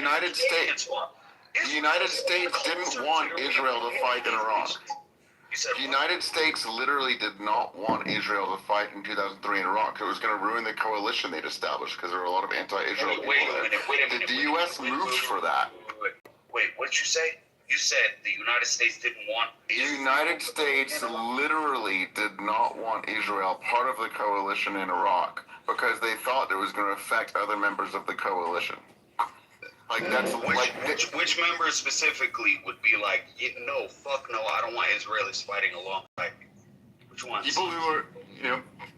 United States didn't want Israel to fight in Iraq. The United States literally did not want Israel to fight in 2003 in Iraq. It was going to ruin the coalition they'd established because there were a lot of anti-Israel people there. The U.S. moved for that. Wait, what did you say? You said the United States didn't want Israel. The United States literally did not want Israel part of the coalition in Iraq because they thought it was going to affect other members of the coalition. Like that's which members specifically would be like, no, fuck no, I don't want Israelis fighting alongside me. Which ones? People who are,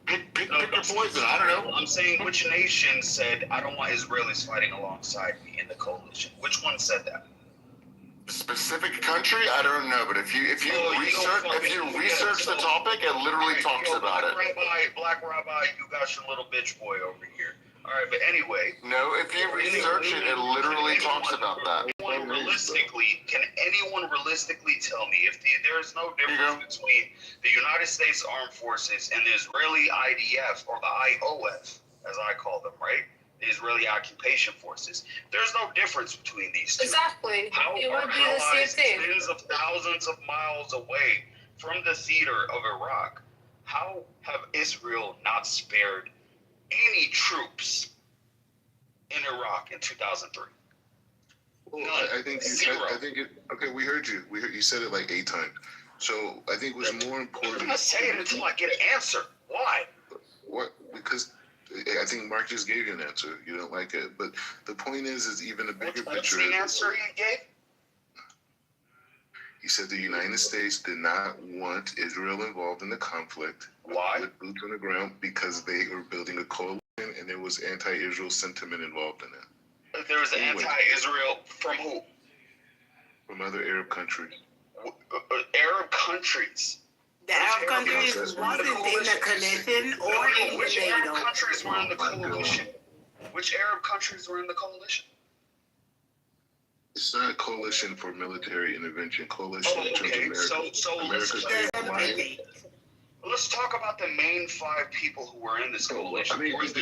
pick your poison. I don't know. I'm saying which nation said I don't want Israelis fighting alongside me in the coalition. Which one said that? Specific country? I don't know, but if you research the topic, it literally talks about it. Black Rabbi, you got your little bitch boy over here. All right, but anyway. No, if you research it, it literally talks about that. Can anyone realistically tell me if there's no difference between the United States Armed Forces and the Israeli IDF, or the IOF, as I call them, right? The Israeli Occupation Forces. There's no difference between these two. Exactly. It would be the same thing. Tens of thousands of miles away from the theater of Iraq. How have Israel not spared any troops in Iraq in 2003? Well, I think okay, we heard you. You said it like 8 times. So I think what's more important. I'm gonna say it until I get an answer. Why? What? Because I think Mark just gave you an answer. You don't like it, but the point is even a bigger picture. What's the answer he gave? He said the United States did not want Israel involved in the conflict. Why? With boots on the ground, because they were building a coalition and there was anti-Israel sentiment involved in it. There was anti-Israel from who? From other Arab countries. Arab countries? The Arab countries wasn't in the coalition or in the Which NATO. Arab countries were in the coalition? Which Arab countries were in the coalition? It's not a coalition for military intervention. Coalition in terms of America. Let's talk about the main 5 people who were in this coalition. Bro, you have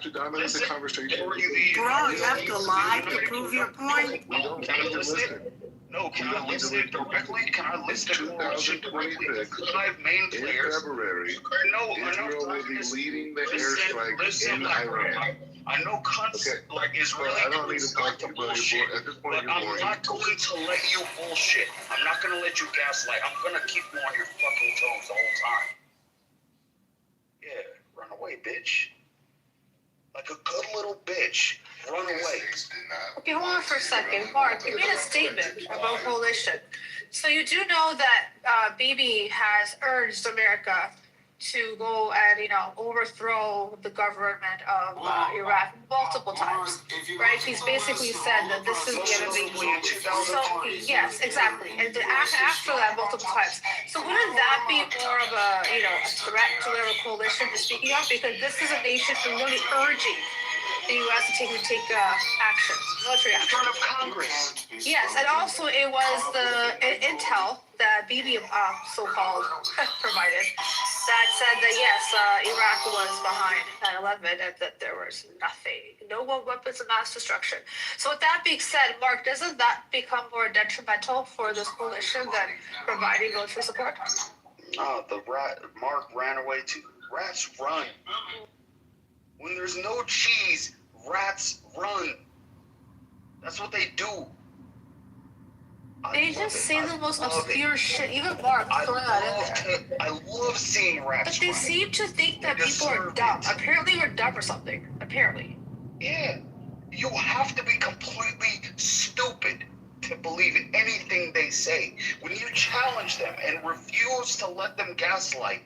to dominate the conversation. Bro, you have to lie to prove your point. Can I list it? No, can I list it directly? Can I list the coalition directly? The 5 main players. In February, Israel will be leading the airstrike in Iran. I know cunts like Israeli cunts start to bullshit, but I'm not going to let you bullshit. I'm not going to let you gaslight. I'm going to keep you on your fucking toes the whole time. Yeah, run away, bitch. Like a good little bitch. Run away. Okay, hold on for a second. Mark, you made a statement about coalition. So you do know that Bibi has urged America to go and, overthrow the government of Iraq multiple times, right? He's basically said that this is going to be... So, yes, exactly. And after that, multiple times. So wouldn't that be more of a, a threat to their coalition to speaking of? Because this is a nation really urging the U.S. to take action, military action. In front of Congress. Yes, and also it was the intel that Bibi so-called provided that said that yes, Iraq was behind 9/11 and that there was no weapons of mass destruction. So with that being said, Mark, doesn't that become more detrimental for this coalition than providing military support? Mark ran away too. Rats run. When there's no cheese, rats run. That's what they do. They just say the most obscure shit. Even Mark throwing that in there. I love seeing rats. But they seem to think that people are dumb. Apparently we're dumb or something. Apparently. Yeah. You have to be completely stupid to believe in anything they say. When you challenge them and refuse to let them gaslight,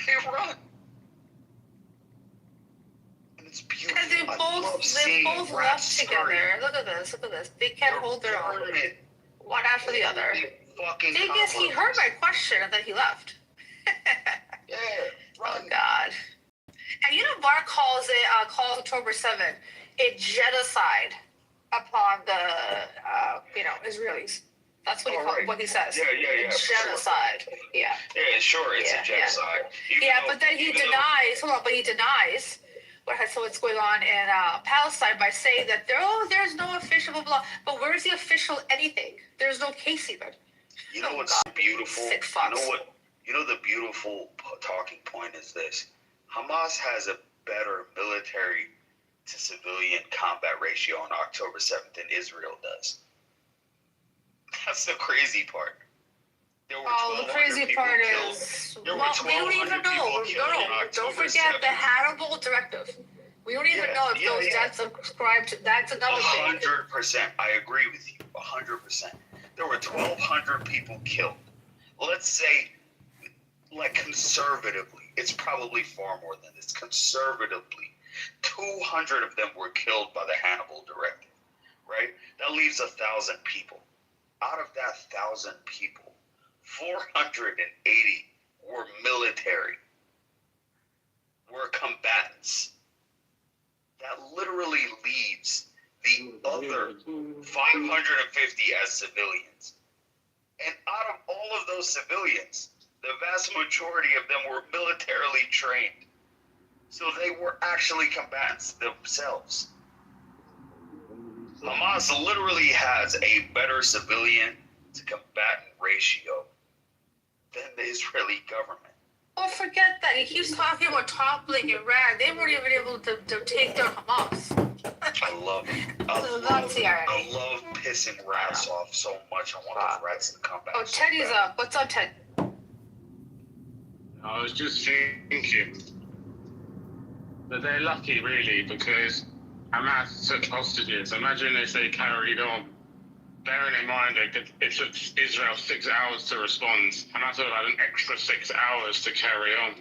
they run. And it's beautiful. And they both left together. Look at this. They can't hold their own. One after the other. Thing is, he heard my question and then he left. Yeah, oh God. And Mark calls October 7th a genocide upon the Israelis. That's what what he says. Yeah. Genocide. Sure. Yeah. Yeah, sure, it's a genocide. Yeah, but then he denies. Hold on, but he denies what's going on in Palestine by saying that there's no official blah blah. But where's the official anything? There's no case even. You know what's beautiful? You know the beautiful talking point is this: Hamas has a better military to civilian combat ratio on October 7th than Israel does. That's the crazy part. The crazy part is, we don't even know. No, don't forget the Hannibal Directive. We don't even know if those deaths are ascribed to. That's another thing. 100%. I agree with you. 100%. There were 1,200 people killed. Let's say, like conservatively, it's probably far more than this. Conservatively, 200 of them were killed by the Hannibal Directive, right? That leaves 1,000 people. Out of that 1,000 people, 480 were military, were combatants. That literally leaves the other 550 as civilians. And out of all of those civilians, the vast majority of them were militarily trained. So they were actually combatants themselves. Hamas literally has a better civilian to combatant ratio than the Israeli government. Oh, forget that. He keeps talking about toppling Iran. They weren't even able to take down Hamas. I love it. I love pissing rats off so much. I want the rats to come back. Oh, Teddy's up. What's up, Ted? I was just thinking that they're lucky, really, because Hamas took hostages. Imagine if they carried on. Bearing in mind that it took Israel 6 hours to respond, Hamas would have had an extra 6 hours to carry on.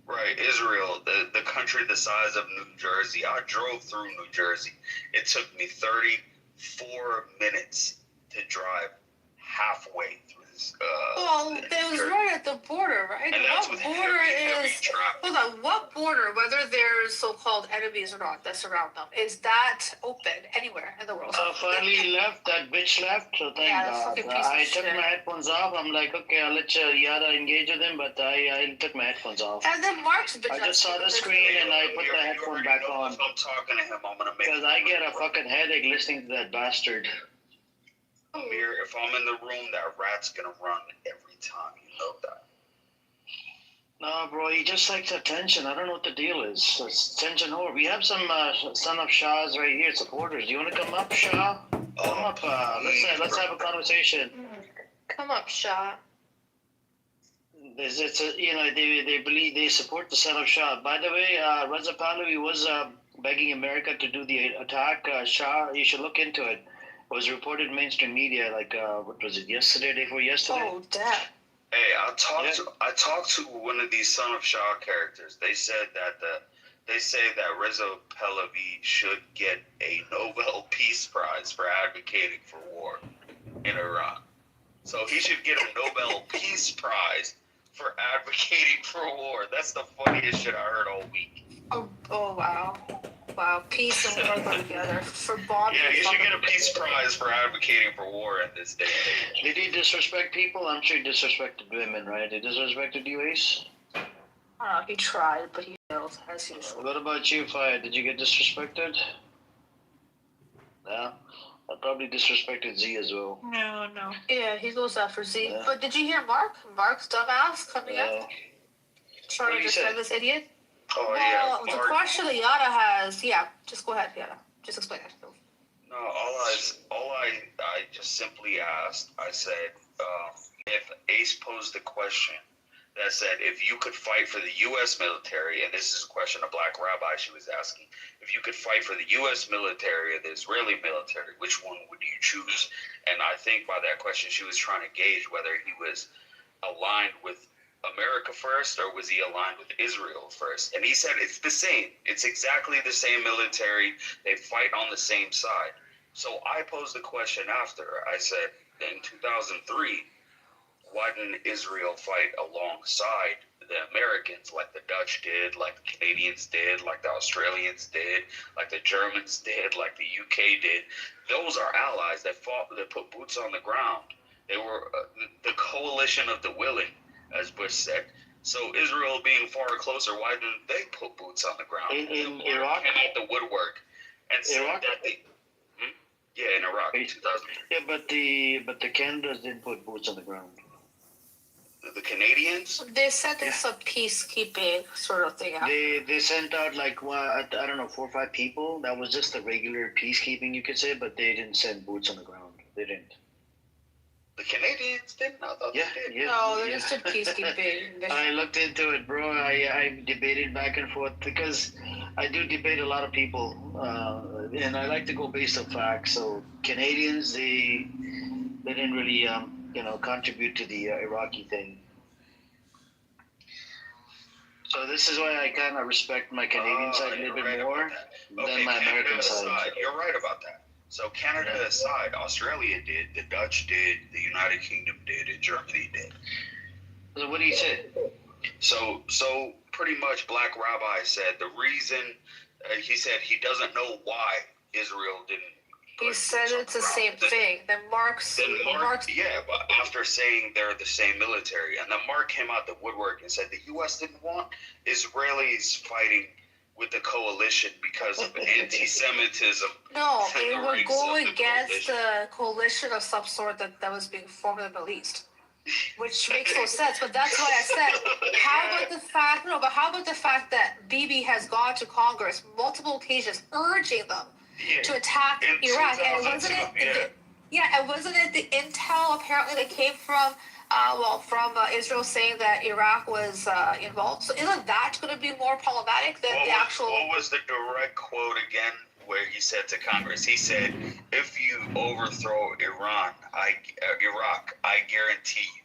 Right, Israel, the country the size of New Jersey. I drove through New Jersey. It took me 34 minutes to drive halfway through this. Well, it was right at the border, right? And what border is? Hold on. What border, whether there's so-called enemies or not that surround them, is that open anywhere in the world? Finally he left. That bitch left. So thank God. I took my headphones off. I'm like, okay, I'll let Yada engage with him, but I took my headphones off. And then Mark's bitch. I just saw the screen and I put the headphone back on. If I'm talking to him, I'm gonna make. Because I get a fucking headache listening to that bastard. Amir, if I'm in the room, that rat's gonna run every time. You know that. No, bro, he just likes attention. I don't know what the deal is. It's attention over. We have some son of Shahs right here, supporters. Do you want to come up, Shah? Come up. Let's have a conversation. Come up, Shah. They believe they support the son of Shah. By the way, Reza Pahlavi was begging America to do the attack. Shah, you should look into it. It was reported in mainstream media, like what was it, yesterday, day before yesterday? Oh, damn. Hey, I talked to one of these Son of Shah characters. They said that Reza Pahlavi should get a Nobel Peace Prize for advocating for war in Iran. So he should get a Nobel Peace Prize for advocating for war. That's the funniest shit I heard all week. Oh wow. Wow, peace and war go together for bombing. Yeah, you should get a peace prize for advocating for war in this day and age. Did he disrespect people? I'm sure he disrespected women, right? He disrespected you, Ace? I don't know, he tried, but he failed, as usual. What about you, Fire? Did you get disrespected? No? I probably disrespected Z as well. No. Yeah, he goes after Z. Yeah. But did you hear Mark? Mark's dumbass coming up? Trying to defend this idiot? Oh, well, the question that Yada has, just go ahead, Yada. Just explain it. No, all I just simply asked, I said, if Ace posed a question that said, if you could fight for the U.S. military, and this is a question a black rabbi she was asking, if you could fight for the U.S. military or the Israeli military, which one would you choose? And I think by that question, she was trying to gauge whether he was aligned with America first, or was he aligned with Israel first? And he said it's the same. It's exactly the same military. They fight on the same side. So I posed the question after. I said, in 2003, why didn't Israel fight alongside the Americans like the Dutch did, like the Canadians did, like the Australians did, like the Germans did, like the UK did? Those are allies that fought, that put boots on the ground. They were the coalition of the willing, as Bush said. So Israel being far closer, why didn't they put boots on the ground? In Iraq? Came out the woodwork and said Iraq? that they. Yeah, in Iraq, 2003. Yeah, but the Canadians didn't put boots on the ground. The Canadians? They said it's a peacekeeping sort of thing. They sent out like I don't know 4 or 5 people. That was just the regular peacekeeping, you could say, but they didn't send boots on the ground. They didn't. The Canadians didn't? I thought Yeah, they did. yeah. No, they yeah. just did peacekeeping. I looked into it, bro. I debated back and forth because I do debate a lot of people, and I like to go based on facts. So Canadians, they didn't really contribute to the Iraqi thing. So this is why I kind of respect my Canadian side a little bit more than my American side. You're right about that. So Canada aside, Australia did, the Dutch did, the United Kingdom did, and Germany did. So what do you say? So pretty much Black Rabbi said the reason, he said he doesn't know why Israel didn't. He said it's the same thing. Then Mark, yeah, but after saying they're the same military, and then Mark came out the woodwork and said the U.S. didn't want Israelis fighting with the coalition because of anti-Semitism. No, it would go against the coalition of some sort that was being formed in the Middle East, which makes no sense. But that's why I said, how about the fact that Bibi has gone to Congress multiple occasions urging them to attack Iraq, and wasn't it? And wasn't it the intel apparently that came from Israel saying that Iraq was involved? So isn't that going to be more problematic than the actual? What was the direct quote again? Where he said to Congress, he said, "If you overthrow Iraq, I guarantee you,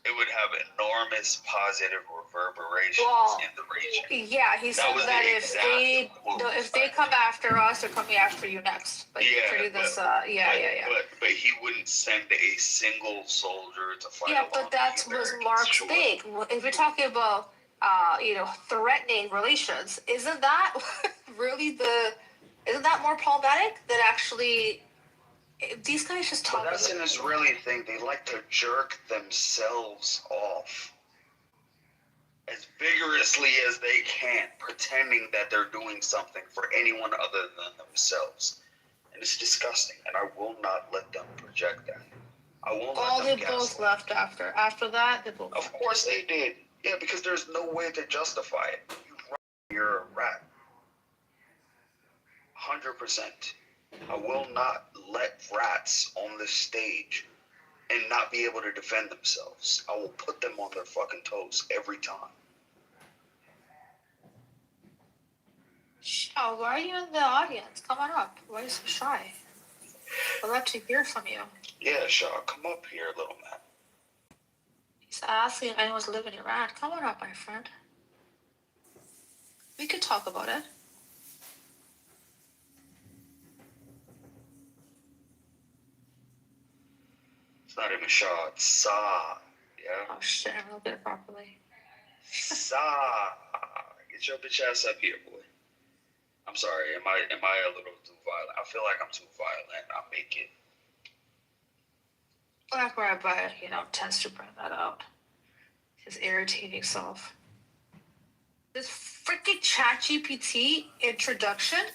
it would have enormous positive reverberations in the region." Yeah, he said that if they come after us, they're coming after you next. But he wouldn't send a single soldier to fight. Yeah, but that was Mark's thing. If you're talking about threatening relations, isn't that really isn't that more problematic than actually? These guys just talk. But that's an Israeli thing. They like to jerk themselves off as vigorously as they can, pretending that they're doing something for anyone other than themselves. And it's disgusting, and I will not let them project that. I won't let them they both left after. After that, they both. Of course they did. Yeah, because there's no way to justify it. You're a rat. 100%. I will not let rats on the stage and not be able to defend themselves. I will put them on their fucking toes every time. Oh, why are you in the audience? Come on up. Why are you so shy? I'd love to hear from you. Yeah, Shaw, come up here, little man. He's asking if anyone's living in Iran. Come on up, my friend. We could talk about it. It's not even Shaw, it's Sa. Yeah? Oh shit, I'm looking at it properly. Sa. Get your bitch ass up here, boy. I'm sorry, am I a little too violent? I feel like I'm too violent. I'll make it. Black Rabbi, tends to bring that out. His irritating self. This freaking ChatGPT introduction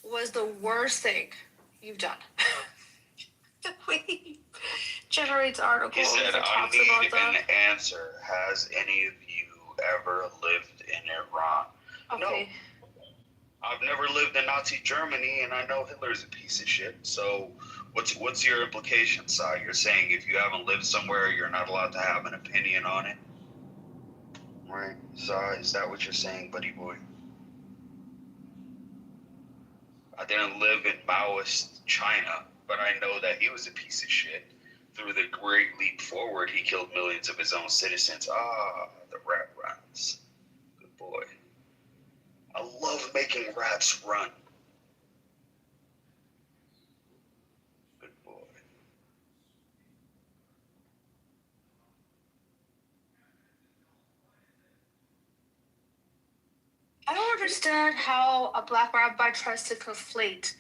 was the worst thing you've done. The way he generates articles He said, and I talks need about them. an answer. Has any of you ever lived in Iran? Okay. No. I've never lived in Nazi Germany, and I know Hitler's a piece of shit. So what's your implication, Si? You're saying if you haven't lived somewhere, you're not allowed to have an opinion on it? Right? Si, is that what you're saying, buddy boy? I didn't live in Maoist China, but I know that he was a piece of shit. Through the Great Leap Forward, he killed millions of his own citizens. The rat runs. Good boy. I love making rats run. Good boy. I don't understand how a Black Rabbi tries to conflate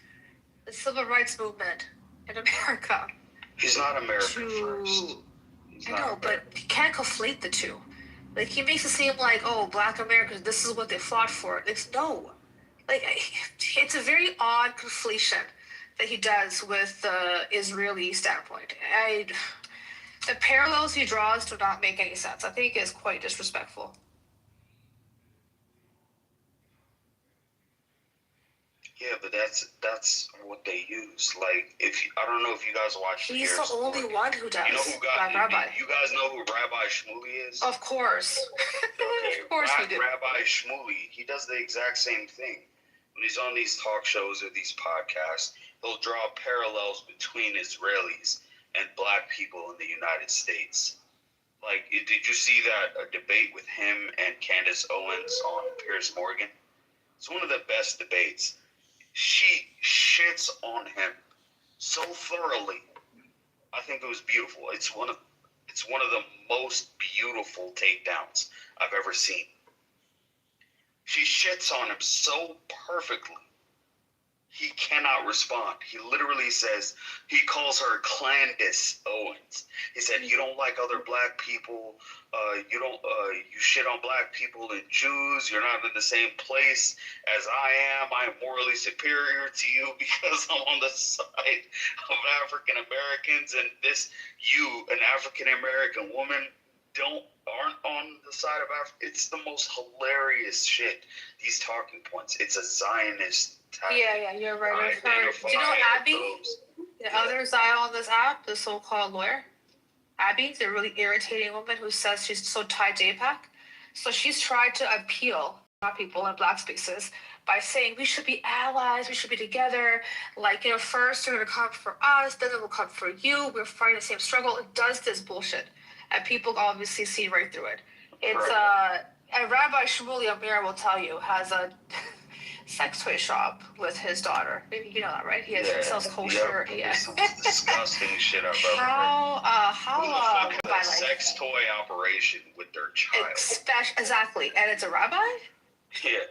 the civil rights movement in America. He's not American first. I know, but you can't conflate the two. Like, he makes it seem like, oh, Black Americans, this is what they fought for. It's no. Like, it's a very odd conflation that he does with the Israeli standpoint. The parallels he draws do not make any sense. I think it's quite disrespectful. Yeah, but that's what they use. Like, I don't know if you guys watch. He's the only one who does. You know who got Rabbi. You guys know who Rabbi Shmuley is? Of course. Okay, of course we do. Rabbi Shmuley, he does the exact same thing. When he's on these talk shows or these podcasts, he'll draw parallels between Israelis and black people in the United States. Like, did you see that debate with him and Candace Owens on Piers Morgan? It's one of the best debates. She shits on him so thoroughly. I think it was beautiful. It's one of the most beautiful takedowns I've ever seen. She shits on him so perfectly. He cannot respond. He literally says, he calls her Candace Owens. He said, you don't like other black people. You shit on black people and Jews. You're not in the same place as I am. I am morally superior to you because I'm on the side of African Americans, and you, an African American woman, aren't on the side of Africa. It's the most hilarious shit. These talking points. It's a Zionist. Yeah, you're right. Do you know Abby? The other Zion on this app, the so-called lawyer, Abby, the really irritating woman who says she's so tied to AIPAC. So she's tried to appeal to people in black spaces by saying we should be allies, we should be together. Like, first they're gonna come for us, then they will come for you. We're fighting the same struggle. It does this bullshit, and people obviously see right through it. It's and Rabbi Shmuley Amir will tell you has a sex toy shop with his daughter. You know that, right? He sells kosher. Yeah. Disgusting shit I've ever heard. Who the fuck has a sex toy operation with their child? Exactly. And it's a rabbi? Yeah,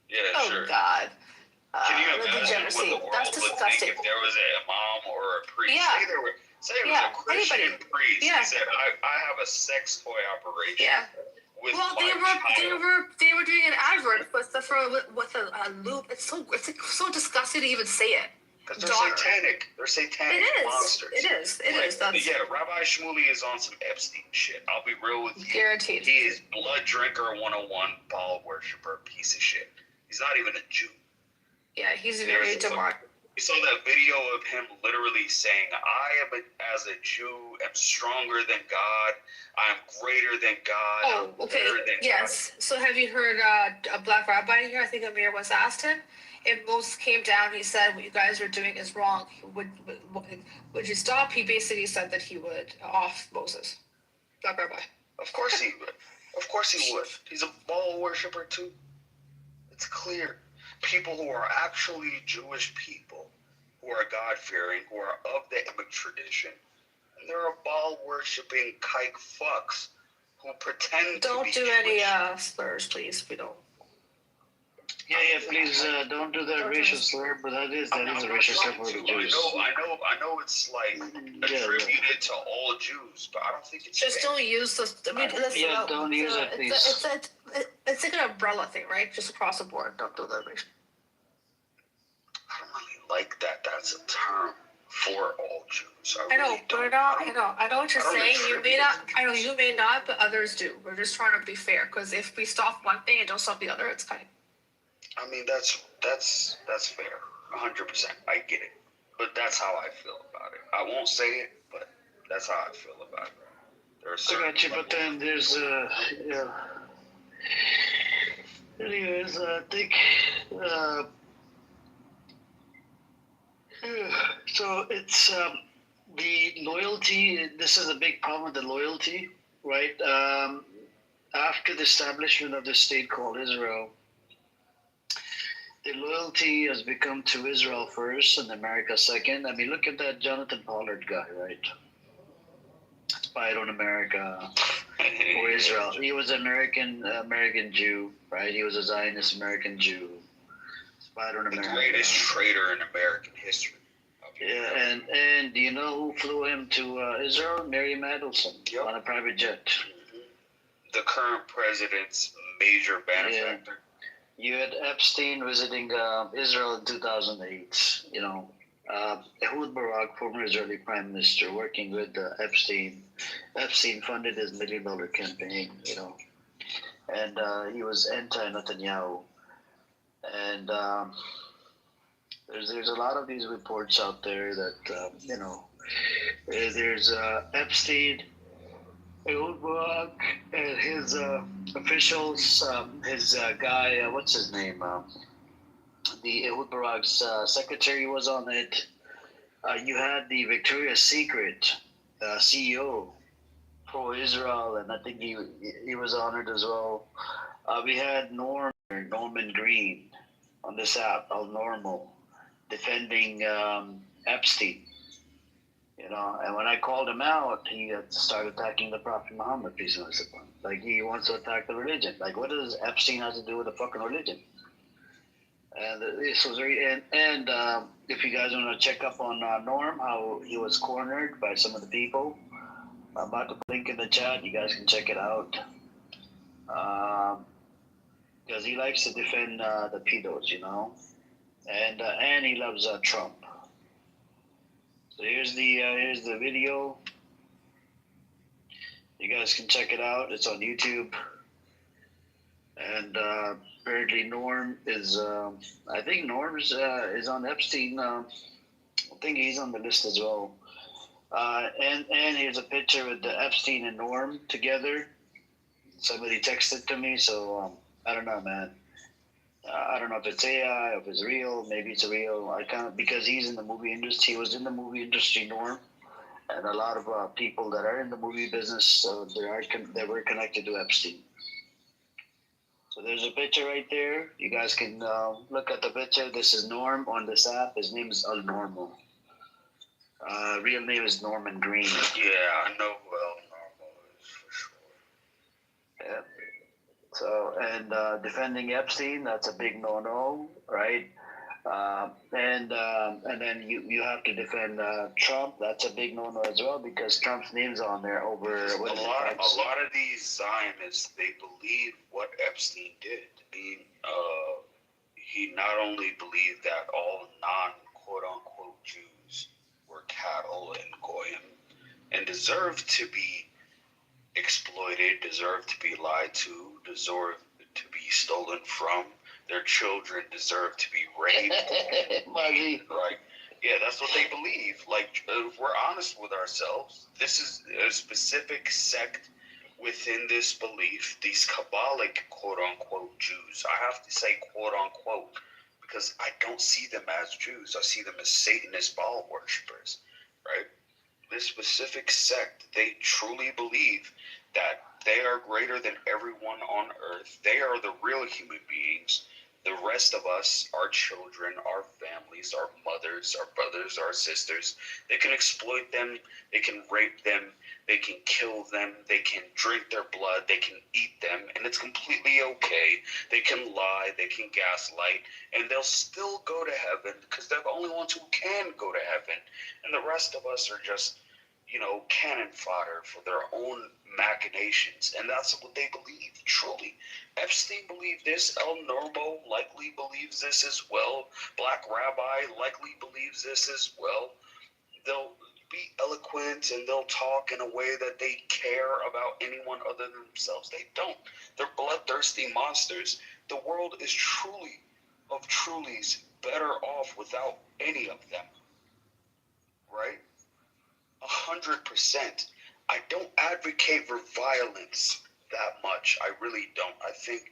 sure. Oh, God. Can you imagine what the world would think if there was a imam or a priest? Yeah. Say it was a Christian priest. Yeah. He said, I have a sex toy operation. Yeah. Well, they were doing an advert with a loop. It's so disgusting to even say it. Because they're satanic. They're satanic monsters. It is. Rabbi Shmuley is on some Epstein shit. I'll be real with you. Guaranteed. He is blood drinker 101, Baal worshiper, piece of shit. He's not even a Jew. Yeah, he's very demonic. You saw that video of him literally saying, I as a Jew, am stronger than God. I'm greater than God. Oh, okay. Yes. God. So have you heard a black rabbi here? I think Amir once asked him. If Moses came down, he said, what you guys are doing is wrong. Would you stop? He basically said that he would off Moses. Black rabbi. Of course he would. Of course he would. He's a Baal worshiper too. It's clear. People who are actually Jewish people, who are God-fearing, who are of the Immic tradition, and there are Baal-worshipping kike fucks who pretend to be Jewish. Don't do any slurs, please. We don't. Yeah, please don't do that racial slur, but that is a racial slur for the Jews. I know it's like attributed to all Jews, but I don't think it's just don't use this. I mean, don't use it, please. It's like an umbrella thing, right? Just across the board. Don't do that. I don't really like that. That's a term for all Jews. I know what you're saying. You may not. I know you may not, but others do. We're just trying to be fair, because if we stop one thing and don't stop the other, it's kind of. I mean, that's fair, 100%. I get it, but that's how I feel about it. I won't say it, but that's how I feel about it. I got you, but then there's Anyways, I think so. It's the loyalty. This is a big problem with the loyalty, right? After the establishment of the state called Israel, the loyalty has become to Israel first and America second. I mean, look at that Jonathan Pollard guy, right? Spied on America or Israel. He was an American Jew, right? He was a Zionist American Jew. Spied on America. The greatest traitor in American history. Yeah, and do you know who flew him to Israel? Mary Mandelson on a private jet. the current president's major benefactor. You had Epstein visiting Israel in 2008. Ehud Barak, former Israeli prime minister, working with Epstein. Epstein funded his $1 million campaign, and he was anti-Netanyahu. And there's a lot of these reports out there that, there's Epstein, Ehud Barak, and his officials, his guy, what's his name? The Ehud Barak's secretary was on it. You had the Victoria's Secret CEO for Israel, and I think he was honored as well. We had Norman Green on this app, Al Normal, defending Epstein. And when I called him out, he started attacking the Prophet Muhammad, peace and blessings upon him. Like, he wants to attack the religion. Like, what does Epstein have to do with the fucking religion? And this was very, and if you guys want to check up on Norm, how he was cornered by some of the people, I'm about to link in the chat. You guys can check it out. Because he likes to defend the pedos, and he loves Trump. So here's the video. You guys can check it out. It's on YouTube. And apparently Norm is, I think Norm is on Epstein. I think he's on the list as well. And here's a picture with the Epstein and Norm together. Somebody texted to me, so I don't know, man. I don't know if it's AI, if it's real. Maybe it's real. I kind of, because he's in the movie industry. He was in the movie industry, Norm, and a lot of people that are in the movie business, so they were connected to Epstein. So there's a picture right there. You guys can look at the picture. This is Norm on this app. His name is Al Normal. Real name is Norman Green. Yeah, I know who Al Normal is for sure. Yeah. So, and defending Epstein, that's a big no-no, right? And then you have to defend Trump. That's a big no-no as well, because Trump's name's on there over a lot of these Zionists, they believe what Epstein did. He not only believed that all non-quote-unquote Jews were cattle and goyim and deserved to be exploited, deserved to be lied to, deserved to be stolen from. Their children deserve to be raped. Right? Yeah, that's what they believe. Like, if we're honest with ourselves, this is a specific sect within this belief, these Kabbalic quote-unquote Jews. I have to say quote-unquote because I don't see them as Jews. I see them as Satanist Baal worshippers, right? This specific sect, they truly believe that they are greater than everyone on earth. They are the real human beings. The rest of us, our children, our families, our mothers, our brothers, our sisters, they can exploit them, they can rape them, they can kill them, they can drink their blood, they can eat them, and it's completely okay. They can lie, they can gaslight, and they'll still go to heaven because they're the only ones who can go to heaven. And the rest of us are just, cannon fodder for their own machinations, and that's what they believe, truly. Epstein believed this. El Normo likely believes this as well. Black Rabbi likely believes this as well. They'll be eloquent and they'll talk in a way that they care about anyone other than themselves. They don't. They're bloodthirsty monsters. The world is truly, of trulies, better off without any of them. Right? 100%. I don't advocate for violence that much. I really don't. I think,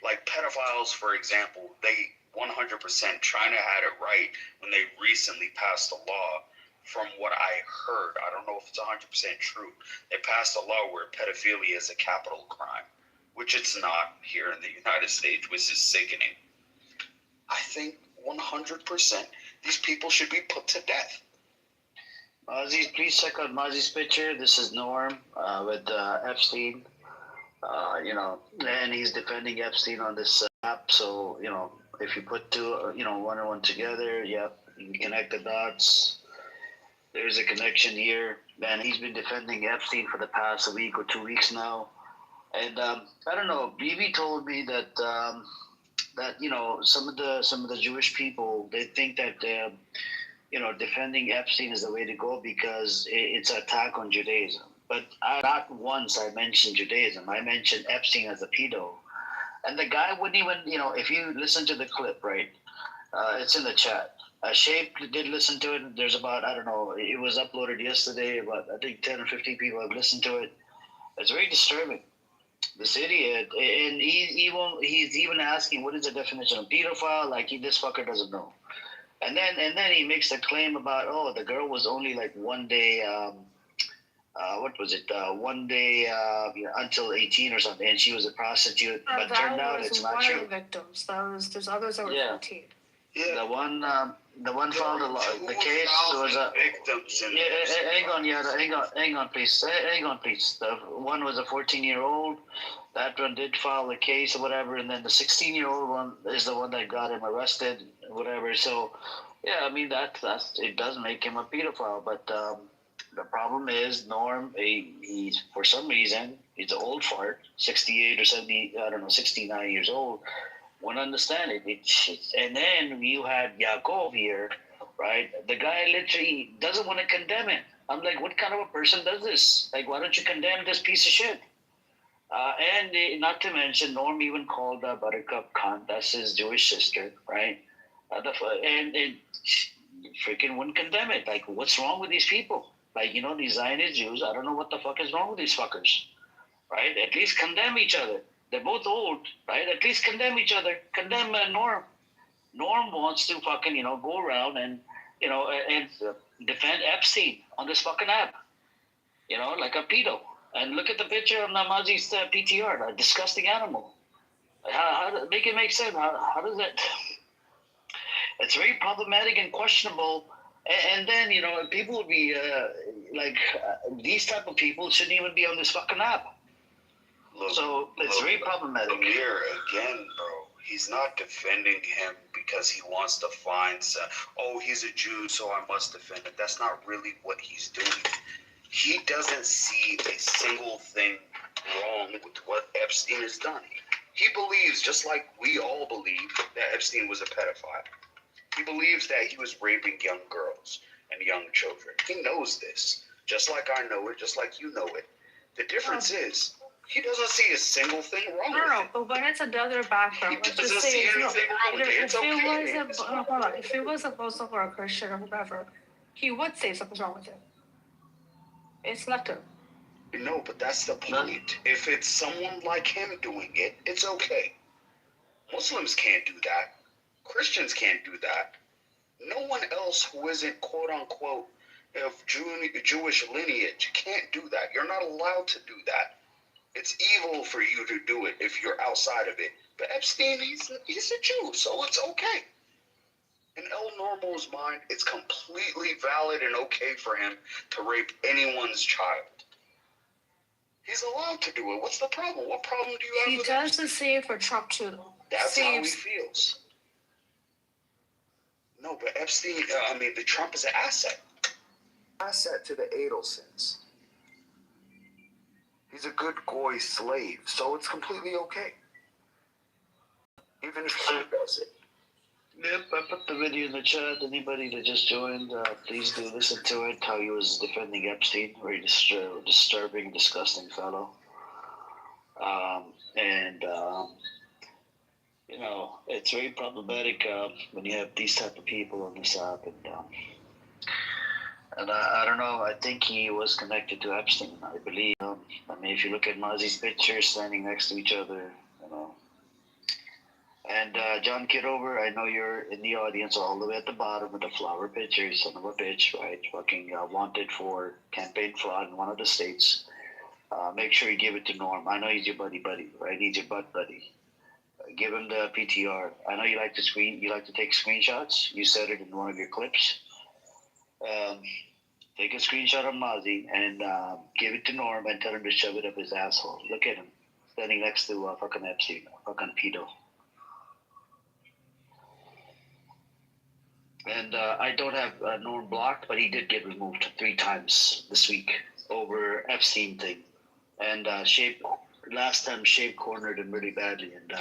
like pedophiles, for example, they 100% China had it right when they recently passed a law. From what I heard, I don't know if it's 100% true. They passed a law where pedophilia is a capital crime, which it's not here in the United States, which is sickening. I think 100% these people should be put to death. Mazi, please check out Mazi's picture. This is Norm with Epstein. And he's defending Epstein on this app. So, if you put one and one together, you can connect the dots. There's a connection here. Man, he's been defending Epstein for the past week or 2 weeks now. And I don't know. BB told me that that some of the Jewish people, they think that defending Epstein is the way to go because it's an attack on Judaism. But not once I mentioned Judaism. I mentioned Epstein as a pedo, and the guy wouldn't even if you listen to the clip, right? It's in the chat. Shape did listen to it. There's about, I don't know, it was uploaded yesterday. About, I think, 10 or 15 people have listened to it. It's very disturbing. This idiot, and he's even asking what is the definition of pedophile. Like this fucker doesn't know. And then he makes a claim about, oh, the girl was only like one day. What was it? One day until 18 or something, and she was a prostitute. But turned out it's not true. That was one of the victims. There's others that were 14. Yeah. The one filed the case was a victims. hang on, please. The one was a 14-year-old. That one did file a case or whatever, and then the 16-year-old one is the one that got him arrested, whatever. So, yeah, I mean that's it does make him a pedophile, but the problem is Norm. He's for some reason he's an old fart, 68 or 70, I don't know, 69 years old. Won't understand it. And then you had Yaakov here, right? The guy literally doesn't want to condemn it. I'm like, what kind of a person does this? Like, why don't you condemn this piece of shit? And not to mention, Norm even called Buttercup cunt. That's his Jewish sister, right? And freaking wouldn't condemn it. Like, what's wrong with these people? Like, these Zionist Jews, I don't know what the fuck is wrong with these fuckers, right? At least condemn each other. They're both old, right? At least condemn each other. Condemn Norm. Norm wants to fucking, go around and, and defend Epstein on this fucking app, like a pedo. And look at the picture of Namazi's PTR, a disgusting animal. How make it make sense? How does that? It's very problematic and questionable. And then, people would be these type of people shouldn't even be on this fucking app. So it's very problematic. Look here again, bro. He's not defending him because he wants to find he's a Jew, so I must defend him. That's not really what he's doing. He doesn't see a single thing wrong with what Epstein has done. He believes, just like we all believe, that Epstein was a pedophile. He believes that he was raping young girls and young children. He knows this, just like I know it, just like you know it. The difference is, he doesn't see a single thing wrong with it. No, but when it's another background, he doesn't see anything wrong with it. It's okay. If it was a Muslim or a Christian or whoever, he would say something's wrong with it. It's left him. No, but that's the point. If it's someone like him doing it, it's okay. Muslims can't do that. Christians can't do that. No one else who isn't quote unquote of Jewish lineage can't do that. You're not allowed to do that. It's evil for you to do it if you're outside of it. But Epstein, he's a Jew, so it's okay. In El Normal's mind, it's completely valid and okay for him to rape anyone's child. He's allowed to do it. What's the problem? What problem do you have with that? He does the same for Trump, too. That's how he feels. No, but Epstein, the Trump is an asset. Asset to the Adelsons. He's a good goy slave, so it's completely okay. Even if he does it. Yep, I put the video in the chat. Anybody that just joined, please do listen to it. How he was defending Epstein. Very disturbing, disgusting fellow. It's very problematic when you have these type of people on this app. And I don't know. I think he was connected to Epstein. I believe. If you look at Mazi's pictures standing next to each other, And John Kitover, I know you're in the audience all the way at the bottom with the flower picture, son of a bitch, right? Fucking wanted for campaign fraud in one of the states. Make sure you give it to Norm. I know he's your buddy, right? He's your butt buddy. Give him the PTR. I know you like to take screenshots. You said it in one of your clips. Take a screenshot of Mazi and give it to Norm and tell him to shove it up his asshole. Look at him standing next to fucking Epstein, fucking pedo. And I don't have Norm blocked, but he did get removed 3 times this week over Epstein thing. And Shape last time Shave cornered him really badly, and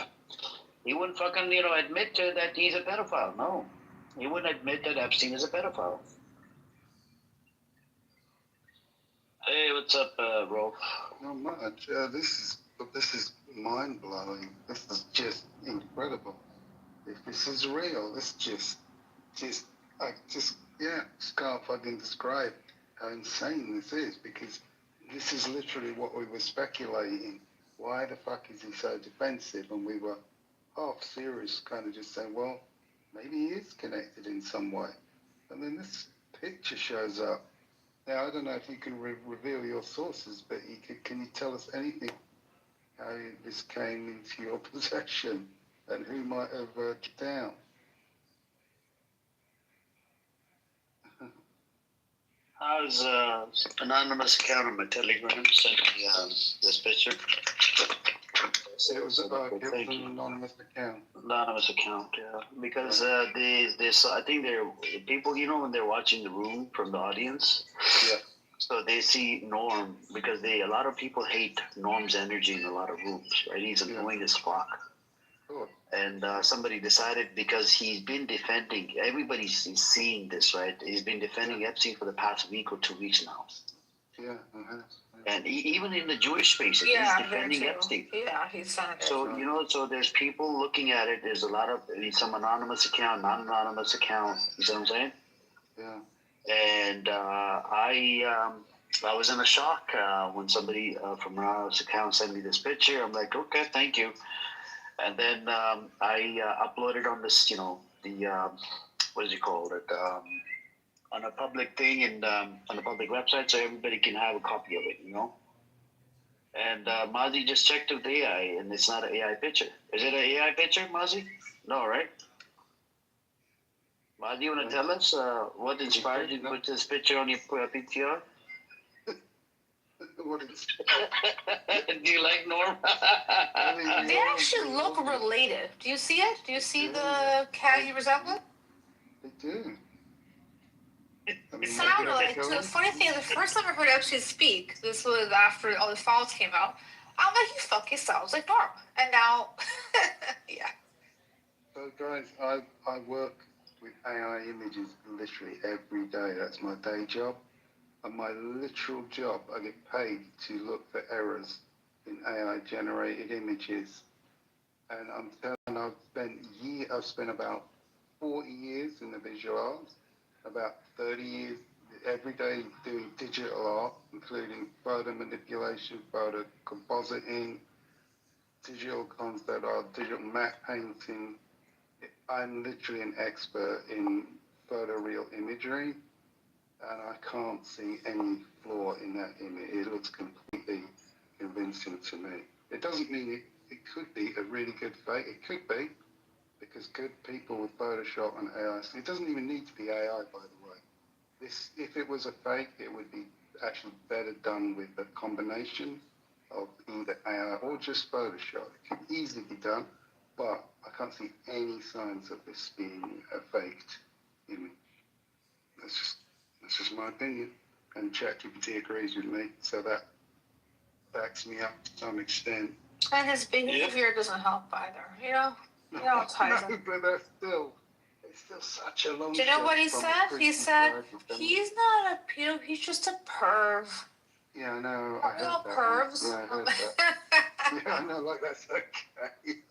he wouldn't fucking admit to that he's a pedophile. No, he wouldn't admit that Epstein is a pedophile. Hey, what's up, Rolf? Not much. This is mind blowing. This is just incredible. If this is real, this just can't fucking describe how insane this is, because this is literally what we were speculating. Why the fuck is he so defensive? And we were half serious, kind of just saying, well, maybe he is connected in some way. And then this picture shows up. Now, I don't know if you can reveal your sources, but can you tell us anything how this came into your possession and who might have worked it down? I was anonymous account on my Telegram sent me this picture. It was an anonymous account. Anonymous account, yeah. Because I think they're people, when they're watching the room from the audience. Yeah. So they see Norm because a lot of people hate Norm's energy in a lot of rooms, right? He's annoying as fuck. Sure. And somebody decided, because he's been defending, everybody's seeing this, right? He's been defending Epstein for the past week or 2 weeks now. Yeah. And even in the Jewish space, he's defending Epstein. Yeah, he's done it. So, so there's people looking at it. There's a lot of, some anonymous account, non-anonymous account. You see what I'm saying? Yeah. And I was in a shock when somebody from an anonymous account sent me this picture. I'm like, okay, thank you. And then I uploaded on this, what is it called? On a public thing and on a public website, so everybody can have a copy of it, And Mazi just checked with the AI, and it's not an AI picture. Is it an AI picture, Mazi? No, right? Mazi, you want to tell us what inspired you to put this picture on your PTR? What is Do you like Norm? They actually look related. Do you see it? Do you see the cat he resembles? They do. It sounded like, the funny thing is, the first time I heard Epstein speak, this was after all the files came out, I'm like, he fucking sounds like Norm. And now, yeah. So guys, I work with AI images literally every day. That's my day job. And my literal job, I get paid to look for errors in AI generated images. And I'm telling you, I've spent about 40 years in the visual arts, about 30 years every day doing digital art, including photo manipulation, photo compositing, digital concept art, digital matte painting. I'm literally an expert in photoreal imagery, and I can't see any flaw in that image. It looks completely convincing to me. It doesn't mean it could be a really good fake. It could be, because good people with Photoshop and AI, it doesn't even need to be AI, by the way. If it was a fake, it would be actually better done with a combination of either AI or just Photoshop. It can easily be done, but I can't see any signs of this being a faked image. That's just my opinion, and ChatGPT agrees with me, so that backs me up to some extent. And his behavior doesn't help either, it's hard. No, but that's it's still such a long. Do you know what he said? He said he's not a pedo, he's just a perv. Yeah, I know. We're all pervs. Yeah, I heard that. Yeah, I know. Like that's okay.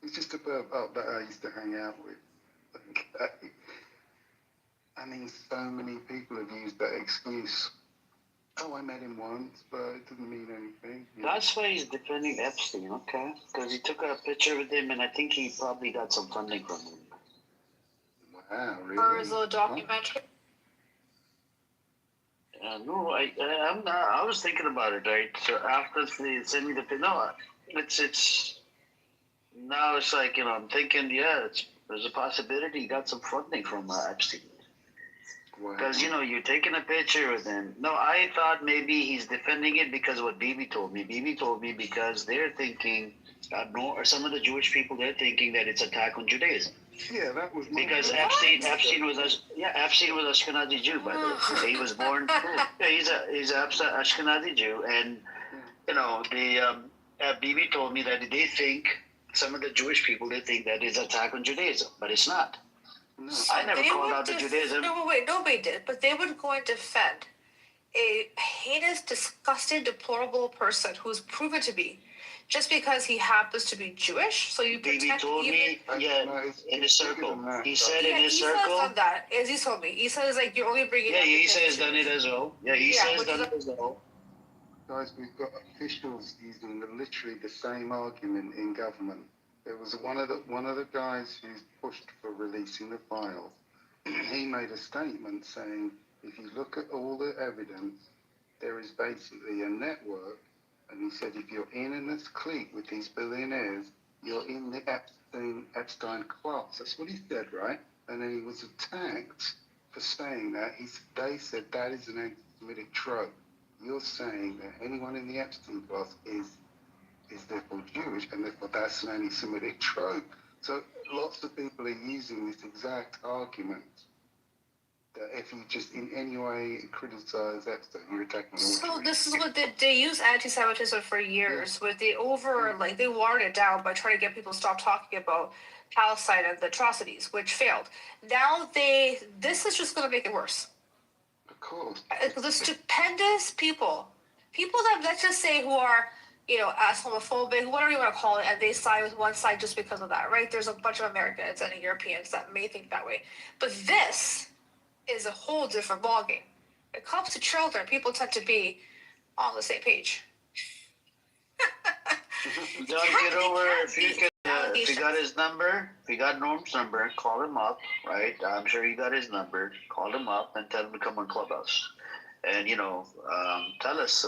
He's just a perv. Oh, that I used to hang out with. Okay. I mean, so many people have used that excuse. Oh, I met him once, but it didn't mean anything. That's why he's defending Epstein, okay? Because he took a picture with him, and I think he probably got some funding from him. Wow, really? For his little documentary. No, I was thinking about it, right? So after they sent me the picture, it's now it's like, I'm thinking, there's a possibility he got some funding from Epstein. Because, you're taking a picture with him. No, I thought maybe he's defending it because of what Bibi told me. Bibi told me because they're thinking, or some of the Jewish people, they're thinking that it's attack on Judaism. Yeah, that was because Epstein was Ashkenazi Jew, by the way. He was born. He's an Ashkenazi Jew, and Bibi told me that they think, some of the Jewish people, they think that is attack on Judaism, but it's not. No. I never called out the Judaism. No, wait, nobody did. But they would go and defend a heinous, disgusting, deplorable person who's proven to be, just because he happens to be Jewish. So you Bibi protect told me, in his circle. He said in his circle. Isa has done that, as he told me. Isa is like, you're only bringing. Yeah, Isa has done it as well. Yeah, Isa has done it as well. Guys, we've got officials using literally the same argument in government. There was one of the guys who's pushed for releasing the files. He made a statement saying, if you look at all the evidence, there is basically a network, and he said if you're in this clique with these billionaires, you're in the Epstein class. That's what he said, right? And then he was attacked for saying that. They said that is an anti-Semitic trope. You're saying that anyone in the Epstein class is therefore Jewish, and therefore that's an anti-Semitic trope. So lots of people are using this exact argument that if you just in any way criticize Epstein, you're attacking all So Jewish this is people. what they use anti-Semitism for years. With they they watered it down by trying to get people to stop talking about Palestine and the atrocities, which failed. Now this is just going to make it worse. Of course. The stupendous people that, let's just say, who are, as homophobic, whatever you want to call it, and they side with one side just because of that, right? There's a bunch of Americans and Europeans that may think that way. But this is a whole different ballgame. When it comes to children, people tend to be on the same page. John Kitover, if you got his number, if you got Norm's number, call him up, right? I'm sure you got his number. Call him up and tell him to come on Clubhouse. And, tell us,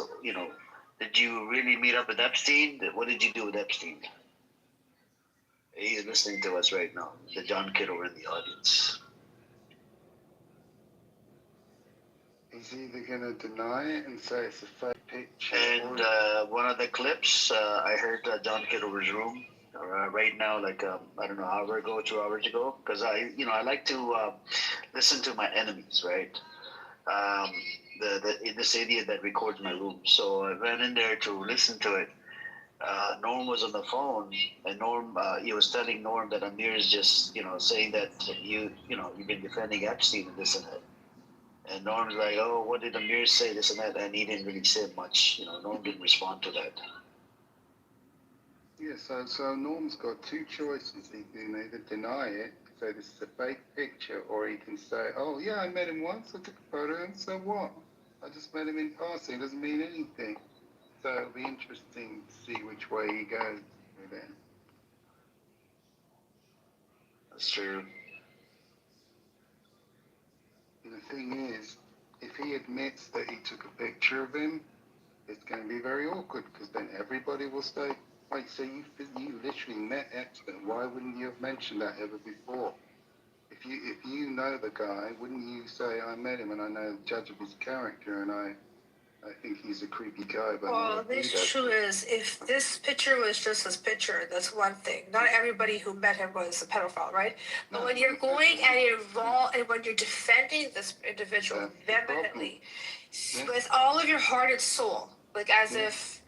did you really meet up with Epstein? What did you do with Epstein? He's listening to us right now, the John Kitover in the audience. He's either going to deny it and say it's a fake picture. And one of the clips, I heard John Kitover's room right now, like I don't know, an hour ago, 2 hours ago, because I like to listen to my enemies, right? This idiot that records my room. So I went in there to listen to it. Norm was on the phone, and Norm, he was telling Norm that Amir is just, saying that you've been defending Epstein and this and that. And Norm's like, oh, what did Amir say, this and that? And he didn't really say much. Norm didn't respond to that. Yeah, so Norm's got two choices. He can either deny it, say this is a fake picture, or he can say, oh, yeah, I met him once, I took a photo, and so what? I just met him in passing, it doesn't mean anything. So it'll be interesting to see which way he goes with it. That's true. And the thing is, if he admits that he took a picture of him, it's going to be very awkward, because then everybody will say, wait, so you literally met Epstein, why wouldn't you have mentioned that ever before? If you know the guy, wouldn't you say, I met him and I know the judge of his character and I think he's a creepy guy. But well, the issue is, if this picture was just his picture, that's one thing. Not everybody who met him was a pedophile, right? But when you're going and and when you're defending this individual vehemently, with all of your heart and soul, like as if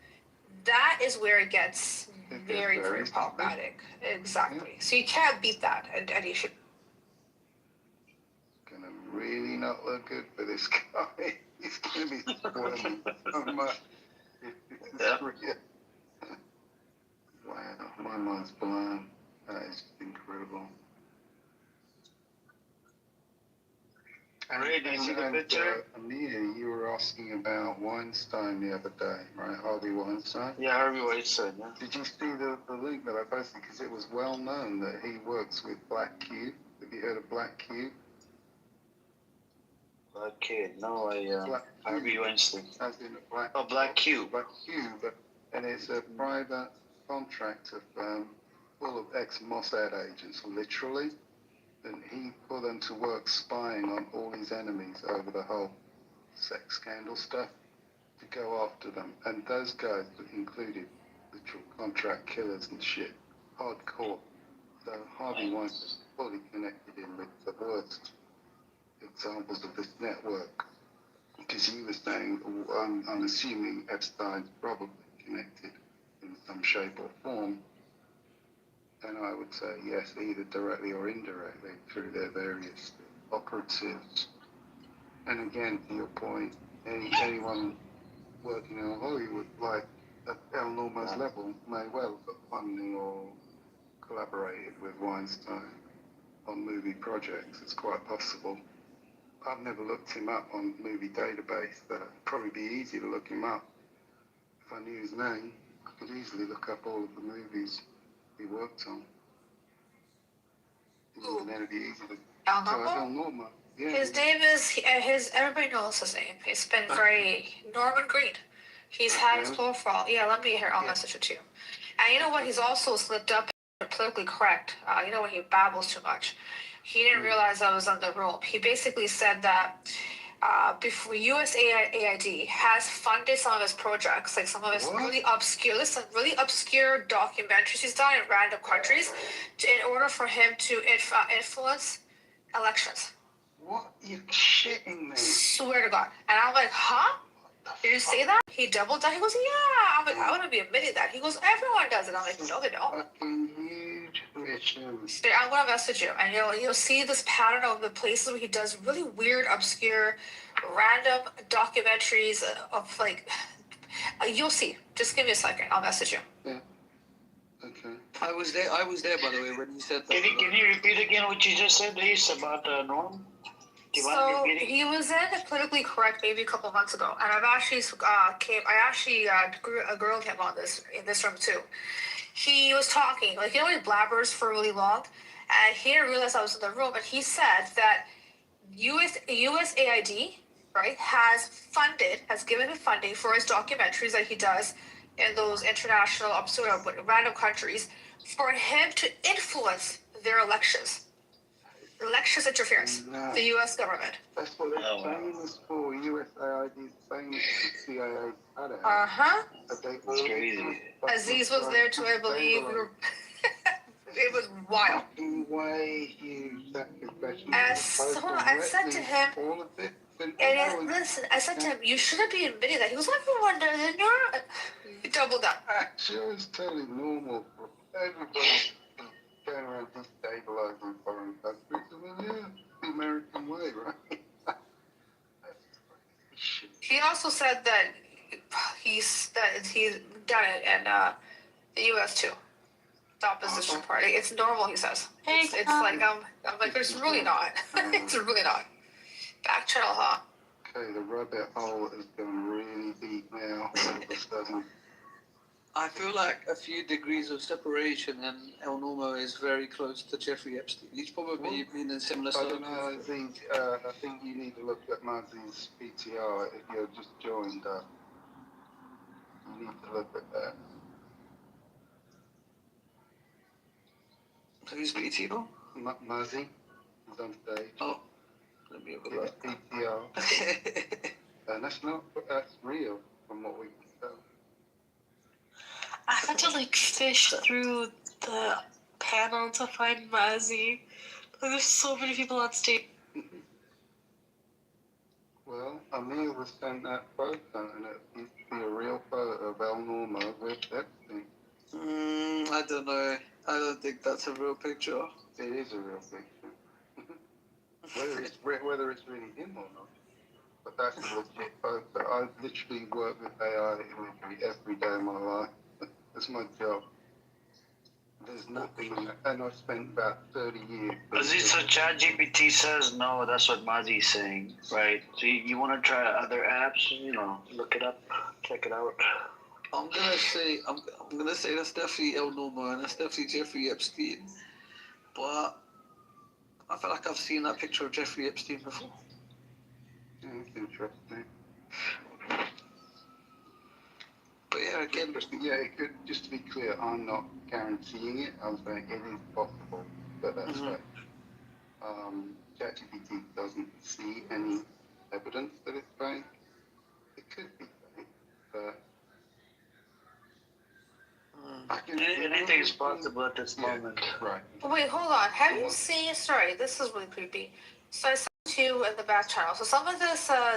that is where it gets very, very problematic. Exactly. So you can't beat that, and you should. Gonna really not look good for this guy. He's gonna be spoiling so much. Wow, my mind's blown. That is incredible. Ray, did you see the picture? Amir, you were asking about Weinstein the other day, right? Harvey Weinstein? Yeah, Harvey Weinstein, yeah. Did you see the link that I posted? Because it was well known that he works with Black Cube. Have you heard of Black Cube? Black Kid, no, Harvey Weinstein. As in a Black Black Cube. Black Cube, and it's a private contract full of ex-Mossad agents, literally. And he put them to work spying on all his enemies over the whole sex scandal stuff to go after them. And those guys included literal contract killers and shit, hardcore. So Harvey Weinstein is fully connected in with the worst examples of this network. Because he was saying, I'm assuming Epstein's probably connected in some shape or form, then I would say yes, either directly or indirectly through their various operatives. And again, to your point, anyone working in Hollywood, like at El Normo's level, may well have got funding or collaborated with Weinstein on movie projects. It's quite possible. I've never looked him up on movie database. That'd probably be easy to look him up. If I knew his name, I could easily look up all of the movies he worked on. And then it'd be easy to El tell Normo? El Normo. Yeah. His name is everybody knows his name. It's been very Norman Green. He's had his profile. Yeah, let me hear. I'll message it to you. And you know what? He's also slipped up and politically correct. You know when he babbles too much. He didn't realize I was on the rope. He basically said that before USAID has funded some of his projects, like some of his really obscure documentaries he's done in random countries, in order for him to influence elections. What? You're shitting me. Swear to God. And I'm like, huh? Did you say that? He doubled down. He goes, yeah. I'm like, I wouldn't be admitting that. He goes, everyone does it. I'm like, no, they don't. Fucking huge mission. I'm gonna message you, and you'll see this pattern of the places where he does really weird, obscure, random documentaries of like. You'll see. Just give me a second. I'll message you. Yeah. Okay. I was there, by the way, when you said that. Can you repeat again what you just said, Ace, about Norm? Do you mind So repeating? he was in Politically Correct maybe a couple of months ago, and I actually grilled him on this in this room too. He was talking, like, you know, he blabbers for really long, and he didn't realize I was in the room, and he said that USAID, right, has given him funding for his documentaries that he does in those international, random countries, for him to influence their elections. Elections interference, the U.S. government. That's what it's famous for. USAID, famous CIA. Uh-huh. That's crazy. Aziz was there too, I believe. It was wild. Way huge. That confession. I said to him, listen, I said to him, you shouldn't be admitting that. He was like, everyone does it. He doubled up. Sure, it's totally normal for everybody to turn around destabilizing foreign countries. I mean, yeah, the American way, right? He also said that he's done it in the U.S. too. The opposition party. It's normal, he says. It's like I'm like, it's really not. It's really not. Back channel, huh? Okay, the rabbit hole has gone really deep now. All of a sudden. I feel like a few degrees of separation, and El Normo is very close to Jeffrey Epstein. He's probably been in similar I don't know, I think you need to look at Mazi's PTR if you're just joined up. You need to look at that. Who's PTR? Mazi is on stage. Oh, let me have a look. PTR. And that's real from what we can tell. I had to like fish through the panel to find Mazi. Like, there's so many people on stage. Well, Amir was sent that photo, and it used to be a real photo of El Normo with Epstein. I don't know. I don't think that's a real picture. It is a real picture. whether it's really him or not. But that's a legit photo. I literally work with AI imagery every day of my life. That's my job. There's nothing, and I've spent about 30 years. Aziz, so ChatGPT says no. That's what Mazi's saying, right? So you want to try other apps? You know, look it up, check it out. I'm gonna say that's definitely El Normo and that's definitely Jeffrey Epstein. But I feel like I've seen that picture of Jeffrey Epstein before. Yeah, it's interesting. But yeah, again, it could, just to be clear, I'm not guaranteeing it. I'm saying it is possible that that's fake. ChatGPT doesn't see any evidence that it's fake. It could be fake, but anything is possible at this moment. Right. Wait, hold on. Have you seen? Sorry, this is really creepy. So I sent you in the back channel. So some of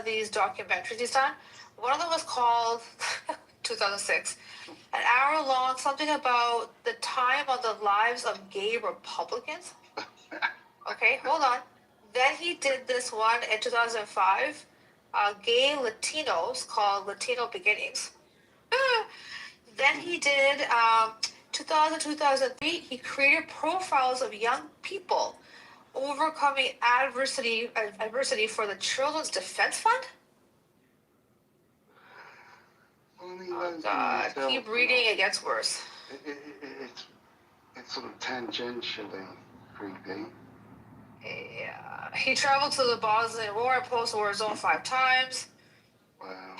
these documentaries he's done. One of them was called 2006. An hour long, something about the time of the lives of gay Republicans. Okay, hold on. Then he did this one in 2005, gay Latinos called Latino Beginnings. Then he did 2003, he created profiles of young people overcoming adversity for the Children's Defense Fund. Oh God, keep reading, it gets worse. It's sort of tangentially creepy. Yeah, he traveled to the Bosnian War and post-war zone 5 times. Wow.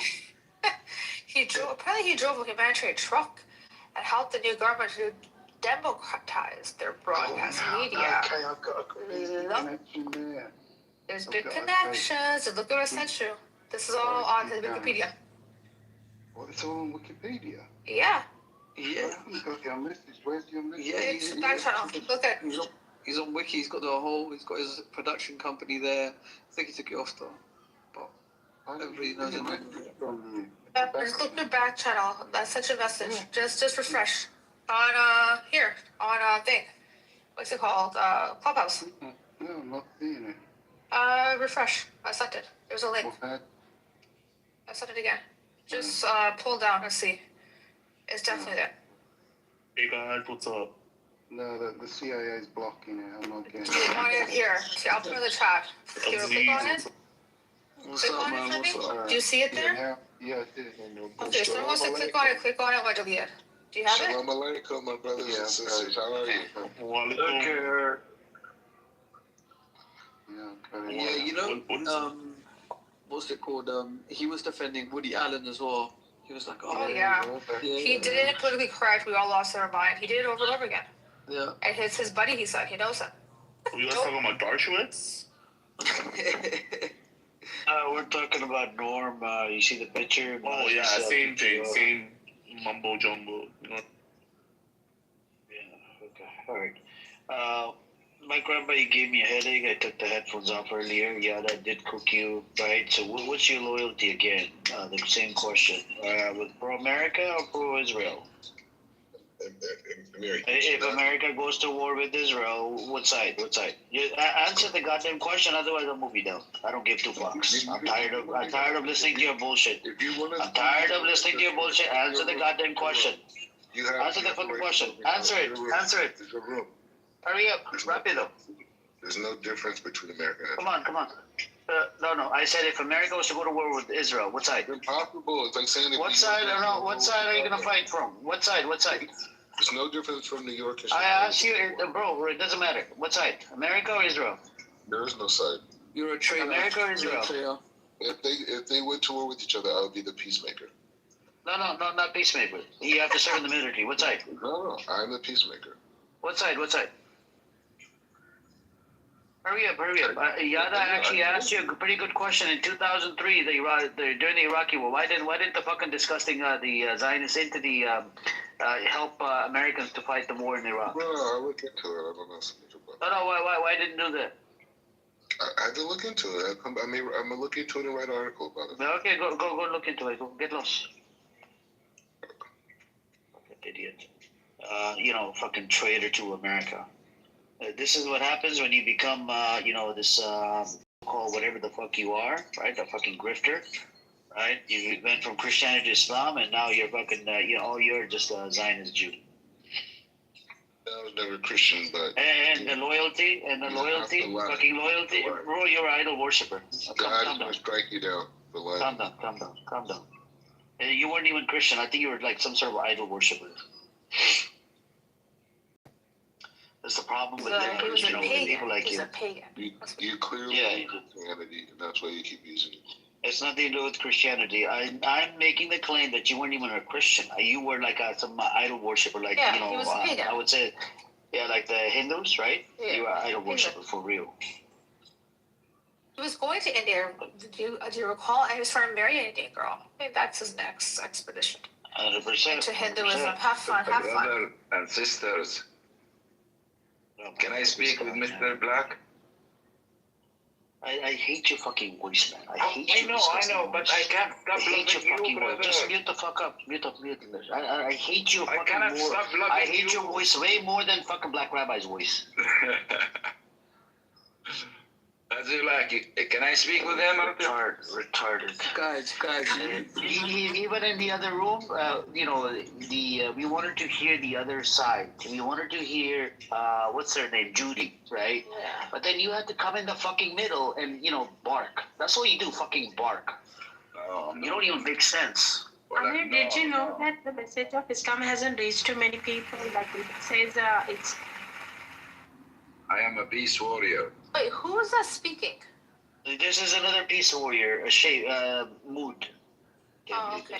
Apparently he drove a humanitarian truck and helped the new government to democratize their broadcast media. Okay, I've got a crazy connection there. There's big connections, and look what I sent you. This is all on his Wikipedia. What, it's all on Wikipedia? Yeah. Yeah. I haven't got your message. Where's your message? Yeah, It's back channel. Look at. He's on Wiki. He's got his production company there. I think he took it off though. But everybody knows him. Just look the back channel. I sent you a message. Yeah. Just refresh. On here. On thing. What's it called? Clubhouse. No, I'm not seeing it. Refresh. I sent it. There's a link. What's that? I sent it again. Just pull down and see. It's definitely there. Hey guys, what's up? No, the CIA is blocking it. I'm not getting Do you want it here? See, I'll put it in the chat. Can you click on it? What's up, man? What's up? Do you see it there? Yeah, I did. Okay, so once I click on it, or delete it. Do you have it? Shalom alaikum, my brothers and sisters. How are you? Okay. Yeah, you know, what's it called? He was defending Woody Allen as well. He was like, oh yeah. He did it politically correct. We all lost our mind. He did it over and over again. Yeah. And his buddy, he said, he knows him. Are you guys talking about Dershowitz? We're talking about Norm. You see the picture? Oh yeah, same thing, same mumbo jumbo. Yeah. Okay. All right. My grandpa, you gave me a headache. I took the headphones off earlier. Yeah, that did cook you, right? So, what's your loyalty again? The same question. With pro-America or pro-Israel? If America goes to war with Israel, what side? What side? Answer the goddamn question. Otherwise, I'll move you down. I don't give two fucks. I'm tired of listening to your bullshit. I'm tired of listening to your bullshit. Answer the goddamn question. Answer the fucking question. Answer it. Answer it. Hurry up. Wrap it up. There's no difference between America and Come on. No. I said if America was to go to war with Israel, what side? It's impossible. It's like saying what side? What side are you gonna fight from? What side? There's no difference from New York and I asked you, bro. It doesn't matter. What side? America or Israel? There is no side. You're a traitor. America or Israel? If they went to war with each other, I would be the peacemaker. No, not peacemaker. You have to serve in the military. What side? No, I'm the peacemaker. What side? Hurry up. Yada actually asked you a pretty good question in 2003, during the Iraqi war. Why didn't the fucking disgusting the Zionists entity help Americans to fight the war in Iraq? No, I look into it. I don't know something about No, why didn't do that? I had to look into it. I'm gonna look into it and write an article about it. Okay, go look into it. Go get lost. Fucking idiot. Fucking traitor to America. This is what happens when you become, this called whatever the fuck you are, right? A fucking grifter, right? You went from Christianity to Islam, and now you're fucking, you're just a Zionist Jew. I was never Christian, but and the loyalty, fucking loyalty, bro. You're an idol worshiper. God will strike you down for life. Calm down. You weren't even Christian. I think you were like some sort of idol worshiper. That's the problem with people like you. He's a pagan. You clearly hate Christianity, and that's why you keep using it. It's nothing to do with Christianity. I'm making the claim that you weren't even a Christian. You were like some idol worshiper, like he was a pagan. I would say, like the Hindus, right? Yeah. You were an idol worshiper for real. He was going to India. Do you recall? He was trying to marry an Indian girl. I think that's his next expedition. 100%. To Hinduism. Have fun. Brothers and sisters. Can I speak with Mr. Black? I hate your fucking voice, man. I hate I your know, disgusting but voice. I can't I stop hate your loving fucking you, voice. brother. Just mute the fuck up. Mute up. I hate your I fucking cannot more. stop loving I hate you. your voice way more than fucking Black Rabbi's voice. As you like it. Can I speak with him? Retarded. Guys, Even in the other room, we wanted to hear the other side. We wanted to hear what's her name, Judy, right? Yeah. But then you had to come in the fucking middle and bark. That's all you do, fucking bark. No. You don't even make sense. Amir, did you know that the message of Islam hasn't reached too many people? Like it says, it's. I am a peace warrior. Wait, who is that speaking? This is another peace warrior, mood. Oh, okay.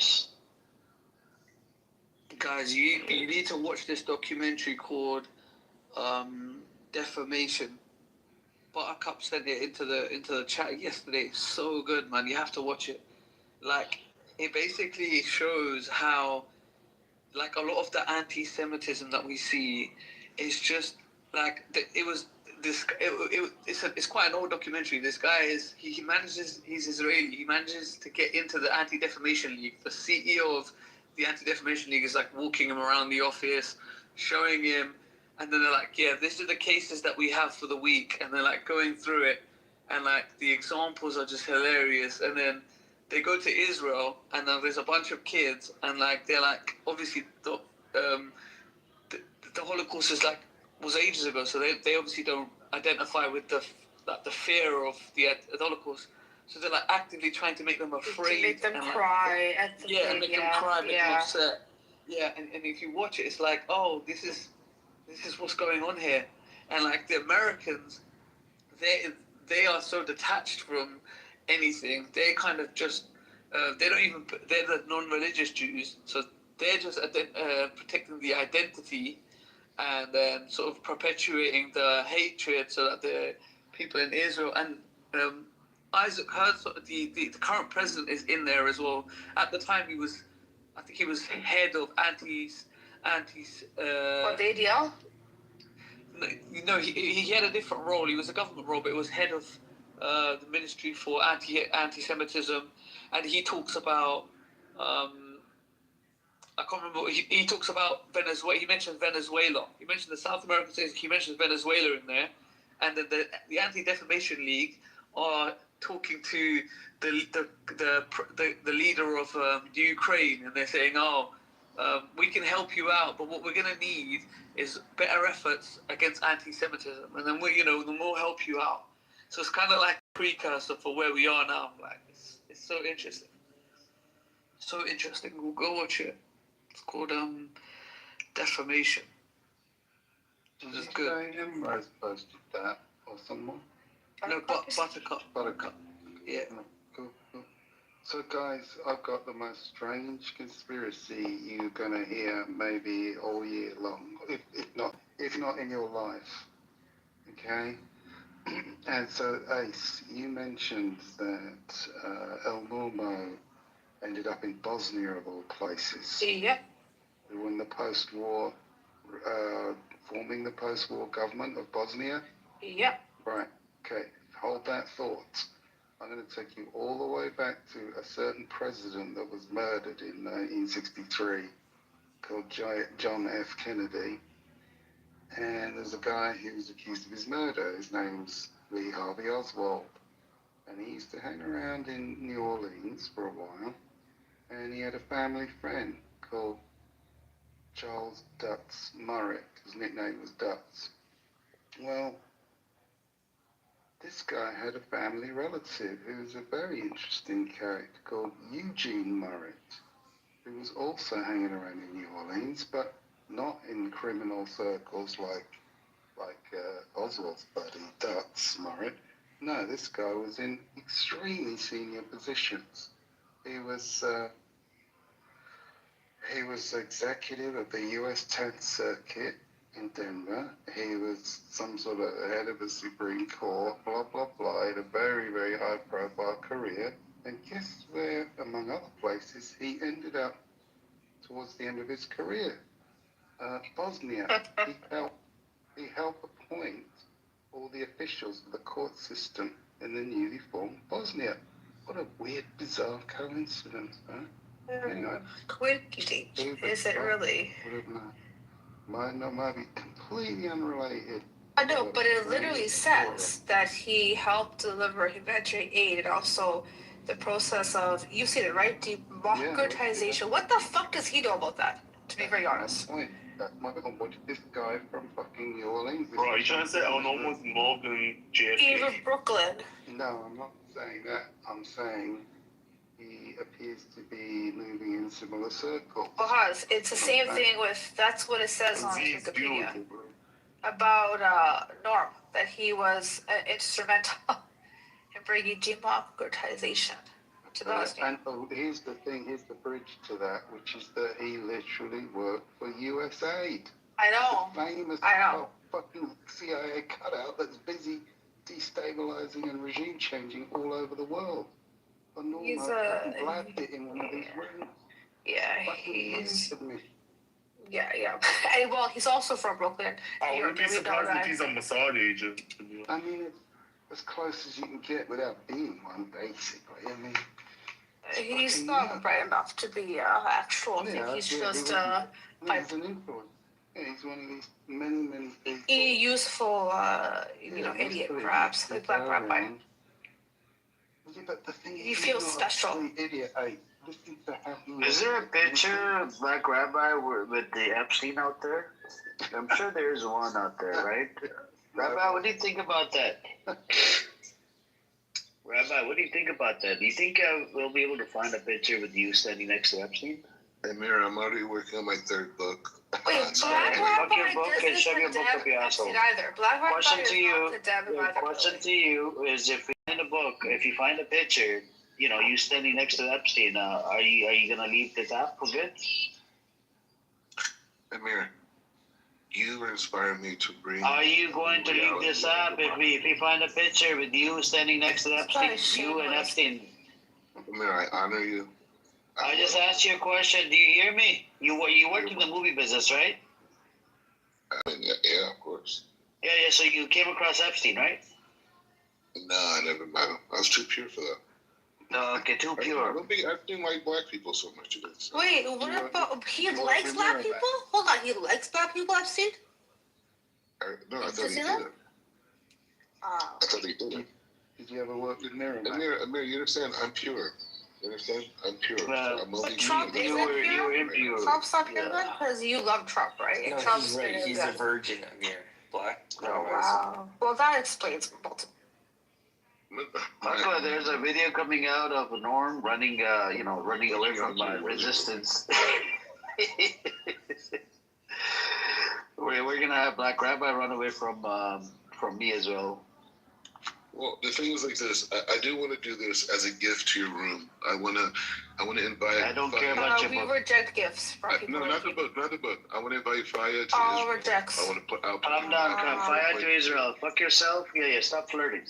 guys, you need to watch this documentary called Defamation. Buttercup sent it into the chat yesterday. It's so good, man. You have to watch it. Like, it basically shows how, like, a lot of the anti-Semitism that we see is just like it's quite an old documentary. This guy he's Israeli. He manages to get into the Anti-Defamation League. The CEO of the Anti-Defamation League is like walking him around the office, showing him, and then they're like, yeah, these are the cases that we have for the week, and they're like going through it, and like the examples are just hilarious. And then they go to Israel, and then there's a bunch of kids, and like they're like, obviously the Holocaust was ages ago, so they obviously don't identify with the fear of the Holocaust. So they're like actively trying to make them afraid. To make them and, cry. Make them cry, make them upset. Yeah, and if you watch it, it's like, oh, this is what's going on here. And like the Americans, they are so detached from anything. They kind of just they're the non-religious Jews, so they're just protecting the identity and then sort of perpetuating the hatred so that the people in Israel and Isaac Herzog, the current president, is in there as well. At the time, I think he was head of antis. What, the ADL? No, he had a different role. He was a government role, but it was head of the Ministry for Anti-Semitism, and he talks about. I can't remember. He talks about Venezuela. He mentions Venezuela. He mentioned the South American states. He mentions Venezuela in there, and then the Anti-Defamation League are talking to the leader of Ukraine, and they're saying, we can help you out, but what we're going to need is better efforts against anti-Semitism, and then then we'll help you out. So it's kind of like a precursor for where we are now. Like it's so interesting. So interesting. We'll go watch it. It's called Defamation. Did you say Emrose posted that or someone? No, Buttercup. Yeah. Cool. So guys, I've got the most strange conspiracy you're gonna hear maybe all year long, if not in your life. Okay? And so Ace, you mentioned that El Mormo ended up in Bosnia of all places. Yeah. When the post-war, forming the post-war government of Bosnia. Yeah. Right. Okay. Hold that thought. I'm going to take you all the way back to a certain president that was murdered in 1963 called John F. Kennedy. And there's a guy who was accused of his murder. His name's Lee Harvey Oswald. And he used to hang around in New Orleans for a while. And he had a family friend called Charles Dutz Murray. His nickname was Dutz. Well, this guy had a family relative who was a very interesting character called Eugene Murray, who was also hanging around in New Orleans, but not in criminal circles like Oswald's buddy Dutz Murray. No, this guy was in extremely senior positions. He was executive of the U.S. 10th Circuit in Denver. He was some sort of head of the Supreme Court, blah, blah, blah. He had a very, very high-profile career. And guess where, among other places, he ended up towards the end of his career? Bosnia. He helped appoint all the officials of the court system in the newly formed Bosnia. What a weird, bizarre coincidence, huh? Anyway. Coincidence, is it really? Might be completely unrelated. I know, but it literally says that he helped deliver humanitarian aid and also the process of, you said it right, democratization. What the fuck does he know about that, to be very honest? That's my point. What did this guy from fucking New Orleans? Bro, are you trying to say Al-Noam was involved in JFK? Even Brooklyn. No, I'm not saying that. I'm saying he appears to be moving in similar circles. Because it's the same thing with, that's what it says on Wikipedia about Norm, that he was instrumental in bringing democratization to Bosnia. And here's the thing, here's the bridge to that, which is that he literally worked for USAID. I know. The famous fucking CIA cutout that's busy destabilizing and regime changing all over the world. He's blabbed it in one of these rooms. Yeah, yeah. And, well, he's also from Brooklyn. I wouldn't be surprised if he's a Mossad agent. I mean, it's as close as you can get without being one, basically. I mean, he's not bright enough to be actual. I think he's just he's an influence. Yeah, he's one of these many people. Useful, idiot, perhaps, like Black Rabbi. Yeah, but the thing is, you feel special. Idiot, Is there a picture of Black Rabbi with the Epstein out there? I'm sure there's one out there, right? Rabbi, what do you think about that? Rabbi, what do you think about that? Do you think we'll be able to find a picture with you standing next to Epstein? Hey, Mira, I'm already working on my third book. Wait, Black Rabbi shove your book up your asshole. Either. Black Rabbi Question is to you is if you find a book, if you find a picture, you standing next to Epstein, are you gonna leave this app for good? Amir, you inspire me to bring. Are you going to leave this app if we find a picture with you standing next to Epstein, you and Epstein? Amir, I honor you. I just asked you a question. Do you hear me? You work in the movie business, right? Yeah, of course. Yeah. So you came across Epstein, right? No, I never met him. I was too pure for that. Okay, too pure. I don't think Epstein liked black people so much. Wait, what about he likes black people? Hold on, he likes black people, Epstein? No, I thought he did. I thought he did it. Did you ever work with Mira? Amir, you understand? I'm pure. You understand? I'm pure. But Trump isn't pure? Trump's not pure then? Because you love Trump, right? No, Trump's he's right. He's a virgin, Amir. Black. Oh, wow. Well, that explains multiple. There's a video coming out of Norm running away from resistance. We're gonna have Black Rabbi run away from me as well. Well, the thing is like this. I do want to do this as a gift to your room. I want to invite. I don't care about your book. We reject gifts from people. No, not the book. I want to invite Faya to all Israel. rejects. I want to put out. Calm down, Faya to Israel. Fuck yourself. Yeah. Stop flirting.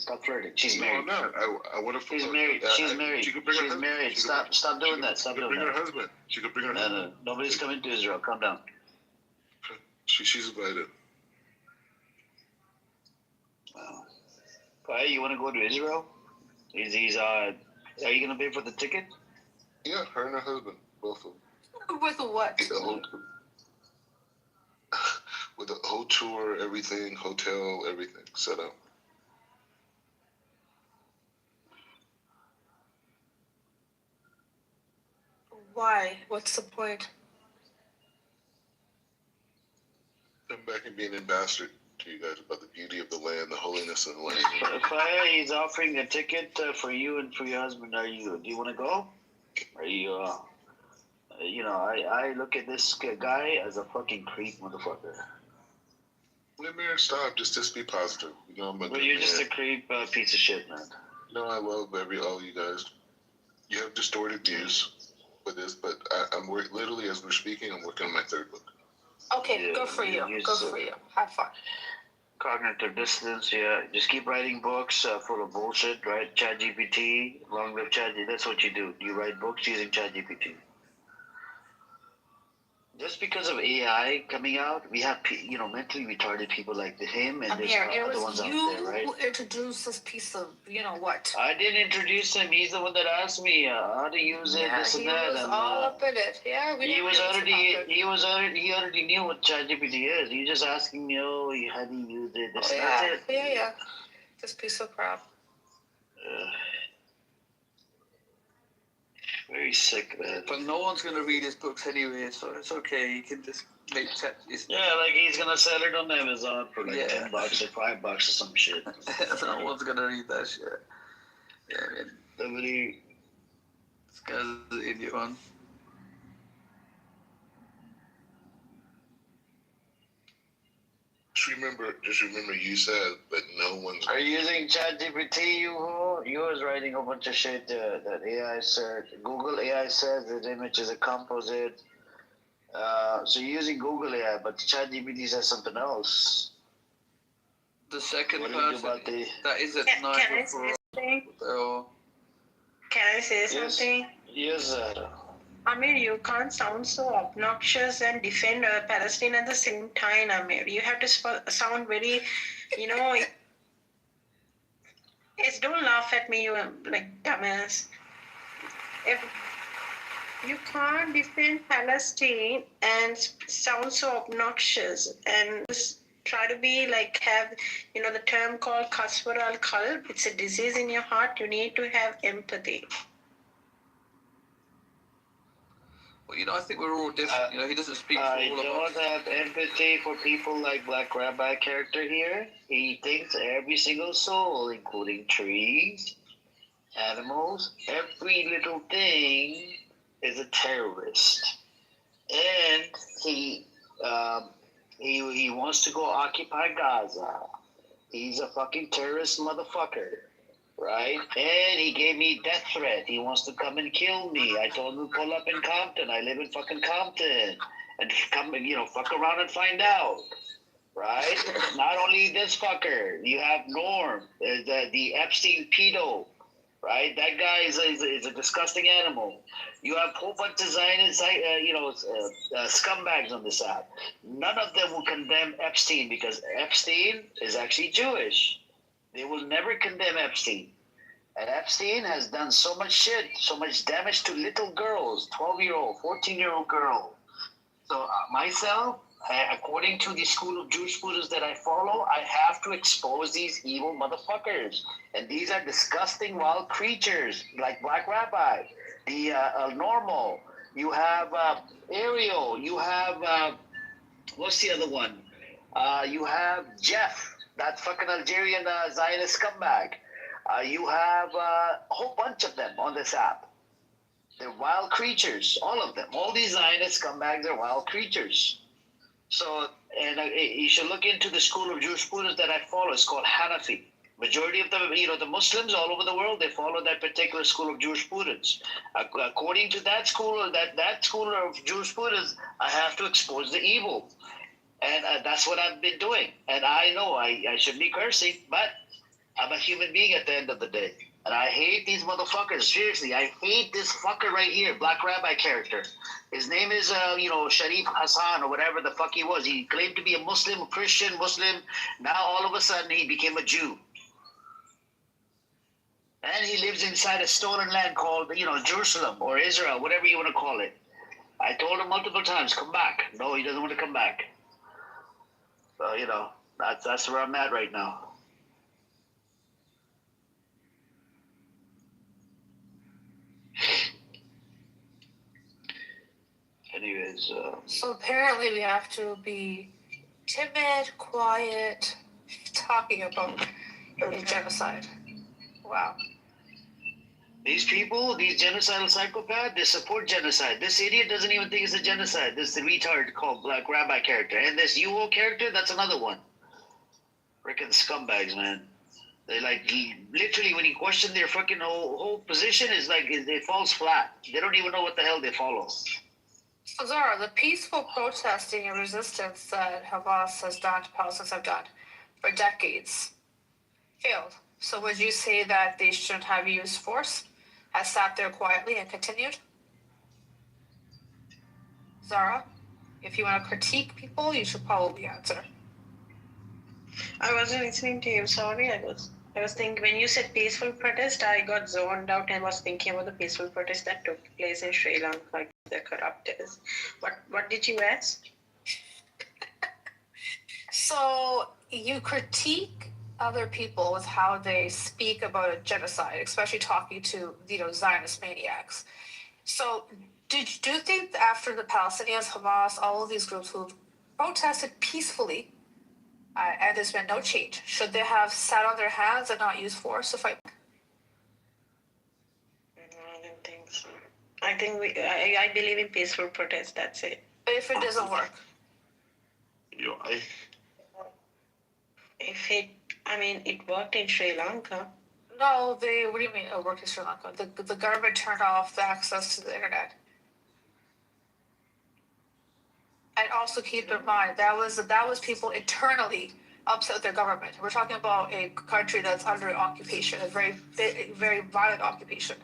She's married. No, I'm not. I want to. She's married. She's married. She's married. Stop doing that. Stop doing that. Bring her husband. She could bring her husband. No. Nobody's coming to Israel. Calm down. She's invited. Wow. Faya, you want to go to Israel? Are you gonna pay for the ticket? Yeah, her and her husband, both of them. With what? With the whole tour, everything, hotel, everything set up. Why? What's the point? Come back and be an ambassador to you guys about the beauty of the land, the holiness of the land. Faya, he's offering a ticket for you and for your husband. Do you want to go? Are you? I look at this guy as a fucking creep, motherfucker. Amir, stop. Just be positive. But you're just a creep piece of shit, man. No, I love all you guys. You have distorted views with this, but I'm literally, as we're speaking, I'm working on my third book. Okay, yeah, good for you. Good for you. Have fun. Cognitive dissonance, yeah. Just keep writing books full of bullshit, right? ChatGPT, long live ChatGPT. That's what you do. You write books using ChatGPT. just because of AI coming out, we have mentally retarded people like him, and there's Amir, it other was ones out you there, right? who introduced this piece of, what? I didn't introduce him. He's the one that asked me how to use it, this and that. He was all up in it. Yeah, we didn't he already knew what ChatGPT is. He just asking me, how do you use it? This and that's it. Yeah. This piece of crap. Very sick, man. But no one's gonna read his books anyway, so it's okay. You can just make chat. Yeah, like he's gonna sell it on Amazon for like $10 or $5 or some shit. No one's gonna read that shit. Yeah, man. Somebody. This guy's an idiot, man. Just remember, you said that no one's. Are you using ChatGPT? You was writing a bunch of shit that AI said. Google AI says that image is a composite. So you're using Google AI, but ChatGPT says something else. The second what person that is at Can I say something? Can I say something? Yes, sir. Amir, you can't sound so obnoxious and defend Palestine at the same time, Amir. You have to sound very, don't laugh at me, you like dumbass. If you can't defend Palestine and sound so obnoxious and just try to be have, the term called kaswar al-qalb, it's a disease in your heart. You need to have empathy. Well, I think we're all different. He doesn't speak for all of us. I don't have empathy for people like Black Rabbi character here. He thinks every single soul, including trees, animals, every little thing is a terrorist. And he wants to go occupy Gaza. He's a fucking terrorist motherfucker. Right? And he gave me death threat. He wants to come and kill me. I told him to pull up in Compton. I live in fucking Compton. And come and, fuck around and find out. Right? Not only this fucker. You have Norm, the Epstein pedo. Right? That guy is a disgusting animal. You have a whole bunch of Zionist, scumbags on this app. None of them will condemn Epstein because Epstein is actually Jewish. They will never condemn Epstein. And Epstein has done so much shit, so much damage to little girls, 12-year-old, 14-year-old girl. So myself, according to the school of Jewish Buddhists that I follow, I have to expose these evil motherfuckers. And these are disgusting wild creatures like Black Rabbi, the Normal. You have Ariel. You have, what's the other one? You have Jeff. That fucking Algerian Zionist scumbag. You have a whole bunch of them on this app. They're wild creatures, all of them. All these Zionist scumbags are wild creatures. So, and you should look into the school of Jewish Buddhists that I follow. It's called Hanafi. Majority of the Muslims all over the world, they follow that particular school of Jewish Buddhists. According to that school, that school of Jewish Buddhists, I have to expose the evil. And that's what I've been doing. And I know I shouldn't be cursing, but I'm a human being at the end of the day. And I hate these motherfuckers. Seriously, I hate this fucker right here, Black Rabbi character. His name is, Sharif Hassan or whatever the fuck he was. He claimed to be a Muslim, a Christian, Muslim. Now all of a sudden he became a Jew. And he lives inside a stolen land called, Jerusalem or Israel, whatever you want to call it. I told him multiple times, come back. No, he doesn't want to come back. So, that's where I'm at right now. Anyways. So apparently we have to be timid, quiet, talking about genocide. Wow. These people, these genocidal psychopaths, they support genocide. This idiot doesn't even think it's a genocide. This retard called Black Rabbi character. And this UO character, that's another one. Freaking scumbags, man. They literally when you question their fucking whole position, is it falls flat. They don't even know what the hell they follow. So Zara, the peaceful protesting and resistance that Hamas has done, Palestinians have done for decades, failed. So would you say that they shouldn't have used force, has sat there quietly and continued? Zara? If you want to critique people, you should probably answer. I wasn't listening to you. Sorry, I was thinking when you said peaceful protest, I got zoned out and was thinking about the peaceful protest that took place in Sri Lanka, like the corruptors. What did you ask? So you critique other people with how they speak about a genocide, especially talking to Zionist maniacs. So do you think that after the Palestinians, Hamas, all of these groups who've protested peacefully, and there's been no change, should they have sat on their hands and not used force to fight? No, I don't think so. I think I believe in peaceful protest. That's it. But if it doesn't work, it worked in Sri Lanka. No, what do you mean it worked in Sri Lanka? The government turned off the access to the internet. And also keep in mind that was people internally upset with their government. We're talking about a country that's under occupation, a very violent occupation.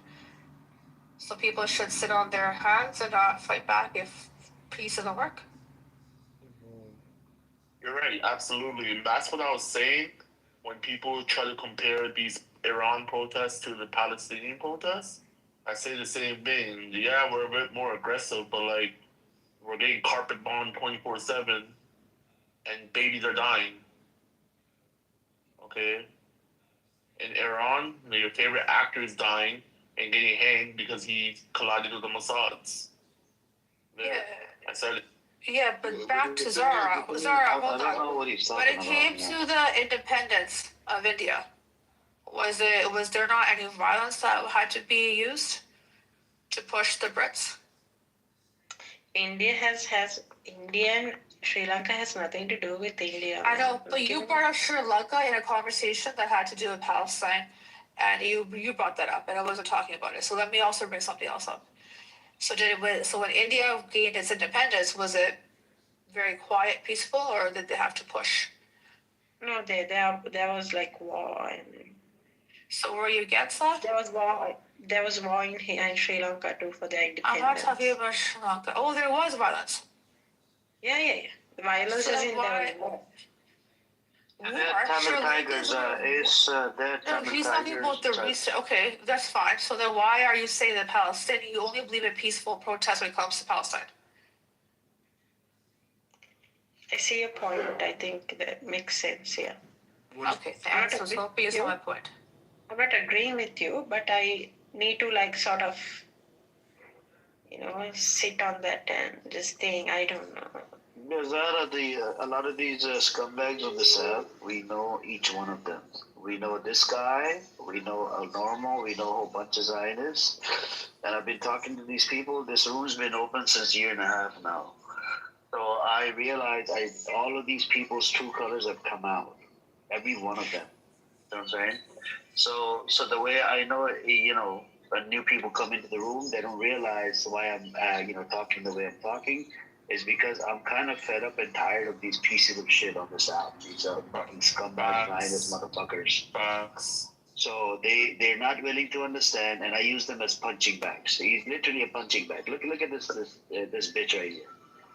So people should sit on their hands and not fight back if peace doesn't work. You're right, absolutely. And that's what I was saying when people try to compare these Iran protests to the Palestinian protests. I say the same thing. Yeah, we're a bit more aggressive, but like we're getting carpet bombed 24/7 and babies are dying. Okay? In Iran, your favorite actor is dying and getting hanged because he collided with the Mossads. Yeah. I said it. Yeah, but back to Zara. Zara, hold on. When it came to the independence of India, was there not any violence that had to be used to push the Brits? India and Sri Lanka has nothing to do with India. I know, but you brought up Sri Lanka in a conversation that had to do with Palestine, and you brought that up, and I wasn't talking about it. So let me also bring something else up. So when India gained its independence, was it very quiet, peaceful, or did they have to push? No, there was like war. So were you against that? There was war. There was war in Sri Lanka too for their independence. I'm not talking about Sri Lanka. Oh, there was violence. Yeah. The violence is in there. Tamil Tigers He's talking about the recent. Okay, that's fine. So then why are you saying that Palestinian, you only believe in peaceful protest when it comes to Palestine? I see your point. I think that makes sense, yeah. Okay, thanks. So based on my point. I'm not agreeing with you, but I need to sort of, sit on that and just think, I don't know. A lot of these scumbags on the South, we know each one of them. We know this guy, we know El Normo, we know a whole bunch of Zionists. And I've been talking to these people. This room's been open since a year and a half now. So I realized all of these people's true colors have come out. Every one of them. You know what I'm saying? So the way I know, when new people come into the room, they don't realize why I'm, talking the way I'm talking. Is because I'm kind of fed up and tired of these pieces of shit on this app. These are fucking scumbag Zionist motherfuckers. Facts. So they're not willing to understand, and I use them as punching bags. He's literally a punching bag. Look at this bitch right here.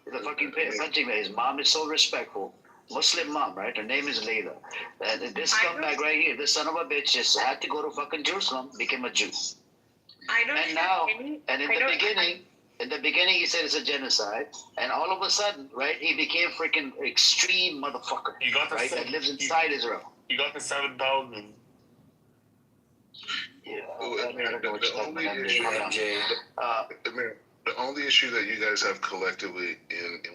He's a fucking punching bag. His mom is so respectful. Muslim mom, right? Her name is Layla. And this scumbag right here, this son of a bitch, just had to go to fucking Jerusalem, became a Jew. In the beginning, he said it's a genocide, and all of a sudden, right, he became freaking extreme motherfucker. He got right, that lives inside Israel. He got the 7,000. Yeah. The only issue that you guys have collectively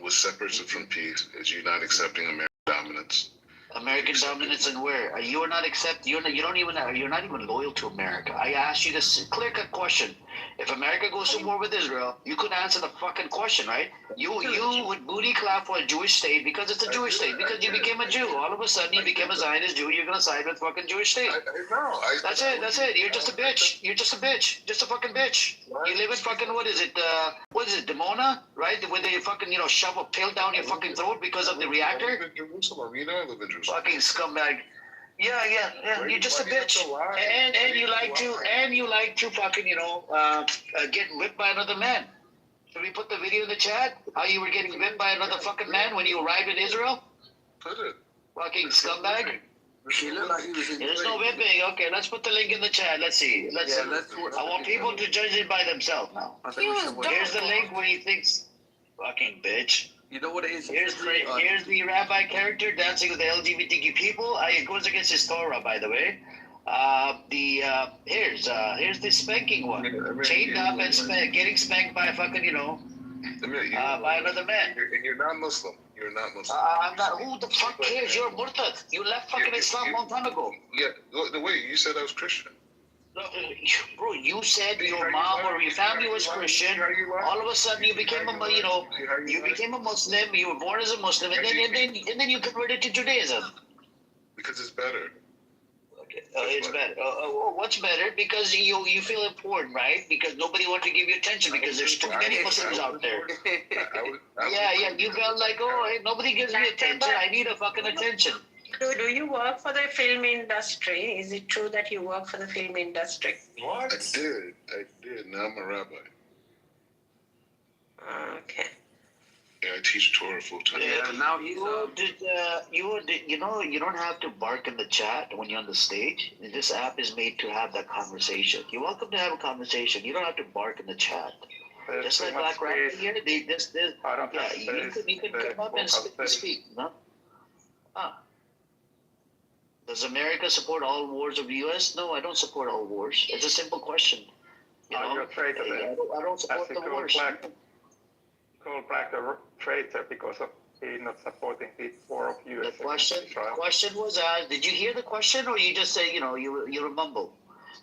with separation from peace is you not accepting American dominance. American dominance and where? You're not even loyal to America. I asked you this clear-cut question. If America goes to war with Israel, you could answer the fucking question, right? You would booty clap for a Jewish state because it's a Jewish state, because you became a Jew. All of a sudden, you became a Zionist Jew. You're gonna side with fucking Jewish state. That's it. You're just a bitch. You're just a bitch. Just a fucking bitch. You live in fucking what is it, Dimona, right? Where they fucking shove a pill down your fucking throat because of the reactor. I live in Jerusalem. You know I live in Jerusalem. Fucking scumbag. Yeah. You're just a bitch, and you like to fucking get whipped by another man. Should we put the video in the chat? How you were getting whipped by another fucking man when you arrived in Israel? Put it. Fucking scumbag. He looked like he was in. There's no whipping. Okay, let's put the link in the chat. Let's see. Let's see. watch I want people to judge it by themselves now. I think we should watch Here's it. the link where he thinks, fucking bitch. You know what it is? Here's the rabbi character dancing with the LGBTQ people. It goes against his Torah, by the way. Here's the spanking one. Chained up and getting spanked by a fucking, by another man. And you're not Muslim. You're not Muslim. I'm not. Who the fuck cares? You're Murtad. You left fucking Islam a long time ago. Yeah, the way you said I was Christian. No, bro, you said your mom or your family was Christian. All of a sudden, you became you became a Muslim. You were born as a Muslim, and then you converted to Judaism. Because it's better. Okay, it's better. What's better? Because you feel important, right? Because nobody wants to give you attention because there's too many Muslims out there. Yeah. You felt like, hey, nobody gives me attention. I need a fucking attention. Do you work for the film industry? Is it true that you work for the film industry? What? I did. Now I'm a rabbi. Okay. Yeah, I teach Torah full time. Yeah, now he's. You don't have to bark in the chat when you're on the stage. This app is made to have that conversation. You're welcome to have a conversation. You don't have to bark in the chat. Just like Black Rabbit here, you can come up and speak. No? Does America support all wars of the U.S.? No, I don't support all wars. It's a simple question. You're a traitor then. I don't support the wars. Call Black a traitor because of he not supporting the war of U.S. The question was asked. Did you hear the question, or you just say you mumble?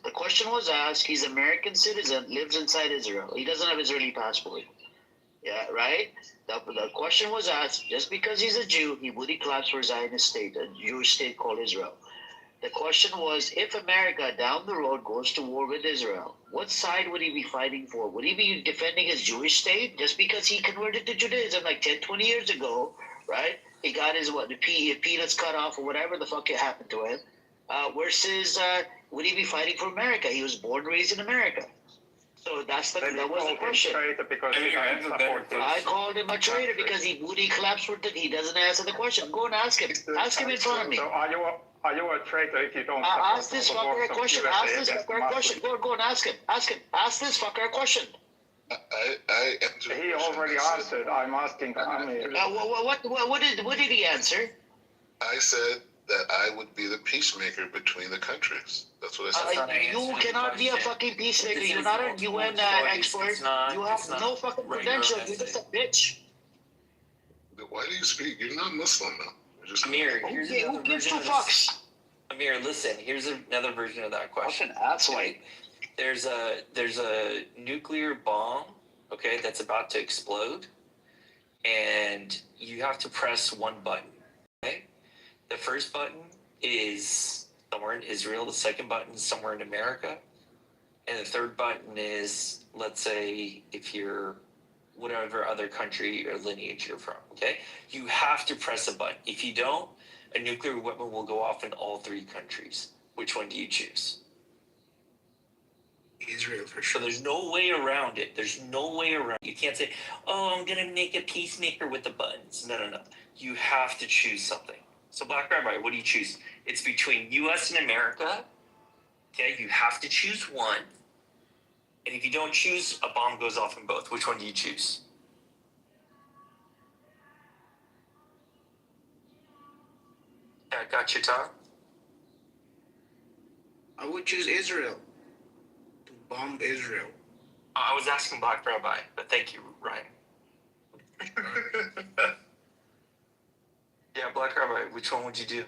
The question was asked. He's American citizen, lives inside Israel. He doesn't have Israeli passport. Yeah, right. The question was asked. Just because he's a Jew, he would collapse for Zionist state, a Jewish state called Israel. The question was, if America down the road goes to war with Israel, what side would he be fighting for? Would he be defending his Jewish state just because he converted to Judaism like 10, 20 years ago, right? He got his peanuts cut off or whatever the fuck happened to him. Versus, would he be fighting for America? He was born and raised in America. So that was the question. I called him a traitor because he collapsed for he doesn't answer the question. Go and ask him. Ask him in front of me. So are you a traitor if you don't ask this fucker a question? Ask this fucker a question. Go and ask him. Ask him. Ask this fucker a question. He already answered. I'm asking Amir. What did he answer? I said that I would be the peacemaker between the countries. That's what I said. You cannot be a fucking peacemaker. You're not a UN expert. You have no fucking credentials. You're just a bitch. Why do you speak? You're not Muslim, though. Amir, here's who gives two fucks? Amir, listen. Here's another version of that question. Fucking There's a nuclear bomb, okay, that's about to explode, and you have to press one button. Okay, the first button is somewhere in Israel. The second button is somewhere in America, and the third button is, let's say, if you're whatever other country or lineage you're from, okay? You have to press a button. If you don't, a nuclear weapon will go off in all three countries. Which one do you choose? Israel, for sure. So there's no way around it. There's no way around it. You can't say, I'm going to make a peacemaker with the buttons. No. You have to choose something. So Black Rabbi, what do you choose? It's between U.S. and America. Okay, you have to choose one. And if you don't choose, a bomb goes off in both. Which one do you choose? Yeah, got your Tom? I would choose Israel. To bomb Israel. I was asking Black Rabbi, but thank you, Ryan. Yeah, Black Rabbi, which one would you do?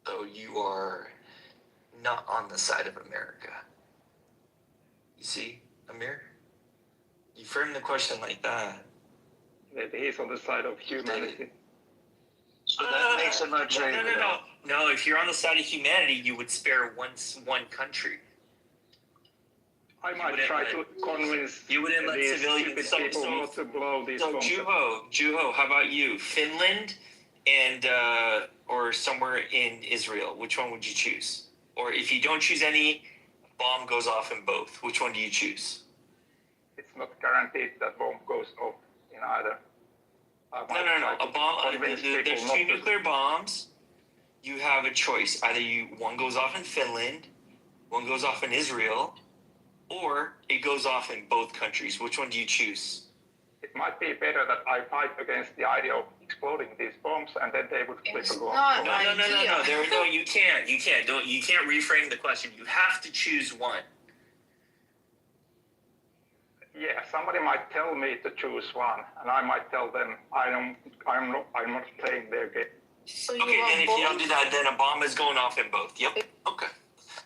So you are not on the side of America. You see, Amir? You frame the question like that. Maybe he's on the side of humanity. So that makes him a traitor. No, if you're on the side of humanity, you would spare one country. I might try to convince you wouldn't let these civilians stupid people not to blow these bombs. Juho, how about you? Finland and or somewhere in Israel. Which one would you choose? Or if you don't choose any, bomb goes off in both. Which one do you choose? It's not guaranteed that bomb goes off in either. No. A bomb. There's two nuclear bombs. You have a choice. Either one goes off in Finland, one goes off in Israel, or it goes off in both countries. Which one do you choose? It might be better that I fight against the idea of exploding these bombs, and then they would flip a bomb. No, you can't. You can't reframe the question. You have to choose one. Yeah, somebody might tell me to choose one, and I might tell them I'm not playing their game. So okay, then if you don't do that, then a bomb is going off in both. Yep. Okay.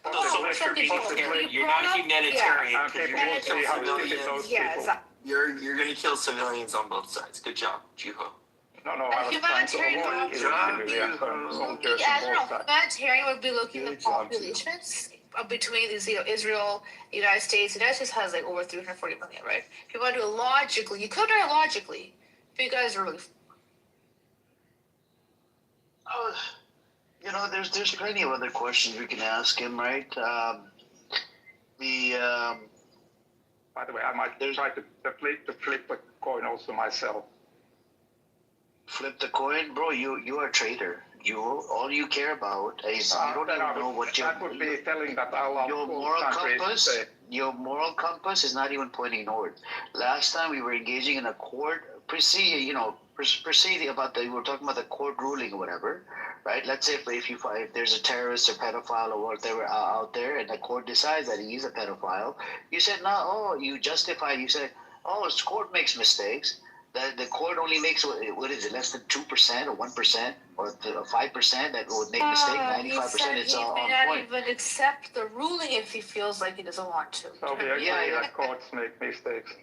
You're not a humanitarian. You're going to kill civilians. You're going to kill civilians on both sides. Good job, Juho. No, I was trying to avoid civilian soldiers on both sides. Humanitarian would be looking at populations between Israel, United States. The United States has like over 340 million, right? If you want to do it logically, you could do it logically. But you guys are really. There's plenty of other questions we can ask him, right? By the way, I might try to flip the coin also myself. Flip the coin, bro. You are a traitor. All you care about is you don't even know what that would be telling that I love your moral compass. Your moral compass is not even pointing north. Last time we were engaging in a court proceeding about we were talking about the court ruling or whatever, right? Let's say if there's a terrorist or pedophile or whatever out there, and the court decides that he's a pedophile, you said you justified. You said, the court makes mistakes. The court only makes what is it, less than 2% or 1% or 5% that would make mistake. 95% it's all on point. He may not even accept the ruling if he feels like he doesn't want to. So we agree that courts make mistakes.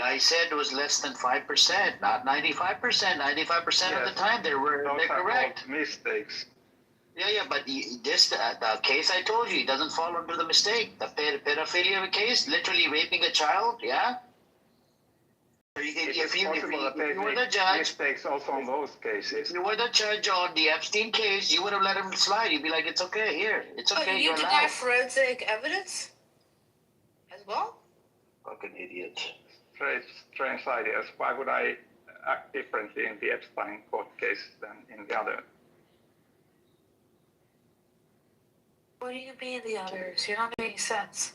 I said it was less than 5%, not 95%. 95% of the time they're correct. Mistakes. Yeah, but the case I told you, it doesn't fall under the mistake. The pedophilia case, literally raping a child, yeah. If you were the judge, mistakes also on those cases. If you were the judge on the Epstein case, you would have let him slide. You'd be like, it's okay, here, it's okay. You deny forensic evidence as well. Fucking idiot. Strange ideas. Why would I act differently in the Epstein court case than in the other? What do you mean the others? You're not making sense.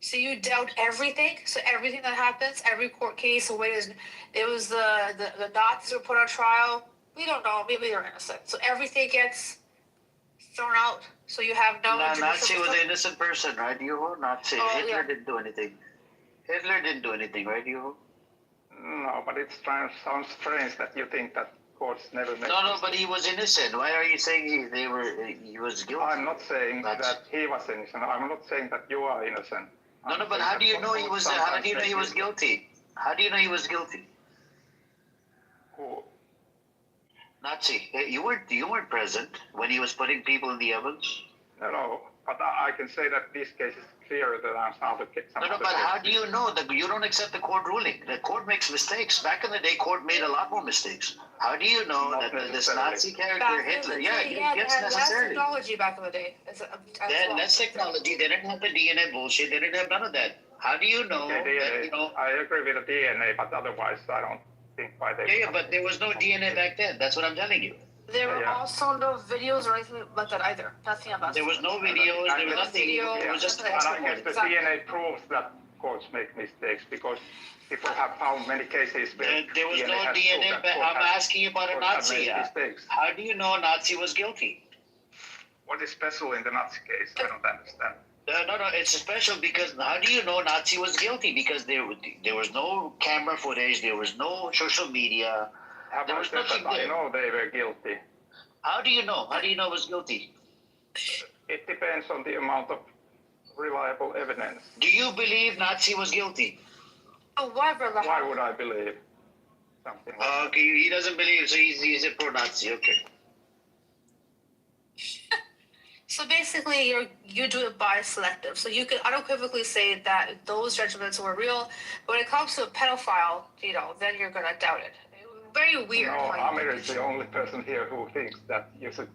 So you doubt everything? So everything that happens, every court case, it was the Nazis were put on trial. We don't know. Maybe they're innocent. So everything gets thrown out. So you have no. Nazi was an innocent person, right? Nazi. Hitler didn't do anything. Hitler didn't do anything, right? No, but it sounds strange that you think that courts never make. No, but he was innocent. Why are you saying he was guilty? I'm not saying that he was innocent. I'm not saying that you are innocent. No, but how do you know he was? How do you know he was guilty? How do you know he was guilty? Who? Nazi. You weren't present when he was putting people in the ovens. No, but I can say that this case is clearer than some other cases. No, but how do you know that you don't accept the court ruling? The court makes mistakes. Back in the day, court made a lot more mistakes. How do you know that this Nazi character, Hitler, yes, necessarily. Technology back in the day. That's technology. They didn't have the DNA bullshit. They didn't have none of that. How do you know? I agree with the DNA, but otherwise, I don't think why they. Yeah, but there was no DNA back then. That's what I'm telling you. There were also no videos or anything like that either. Nothing about. There was no videos. There was nothing. It was just. And I guess the DNA proves that courts make mistakes because people have found many cases where there was no DNA. I'm asking you about a Nazi. How do you know a Nazi was guilty? What is special in the Nazi case? I don't understand. No, it's special because how do you know Nazi was guilty? Because there was no camera footage. There was no social media. There was nothing there. I know they were guilty. How do you know? How do you know it was guilty? It depends on the amount of reliable evidence. Do you believe Nazi was guilty? Why would I believe something like that? Okay, he doesn't believe, so he's a pro-Nazi. Okay. So basically, you do it by selective. So you can unequivocally say that those judgments were real. But when it comes to a pedophile, then you're gonna doubt it. Very weird. No, Amir is the only person here who thinks that you should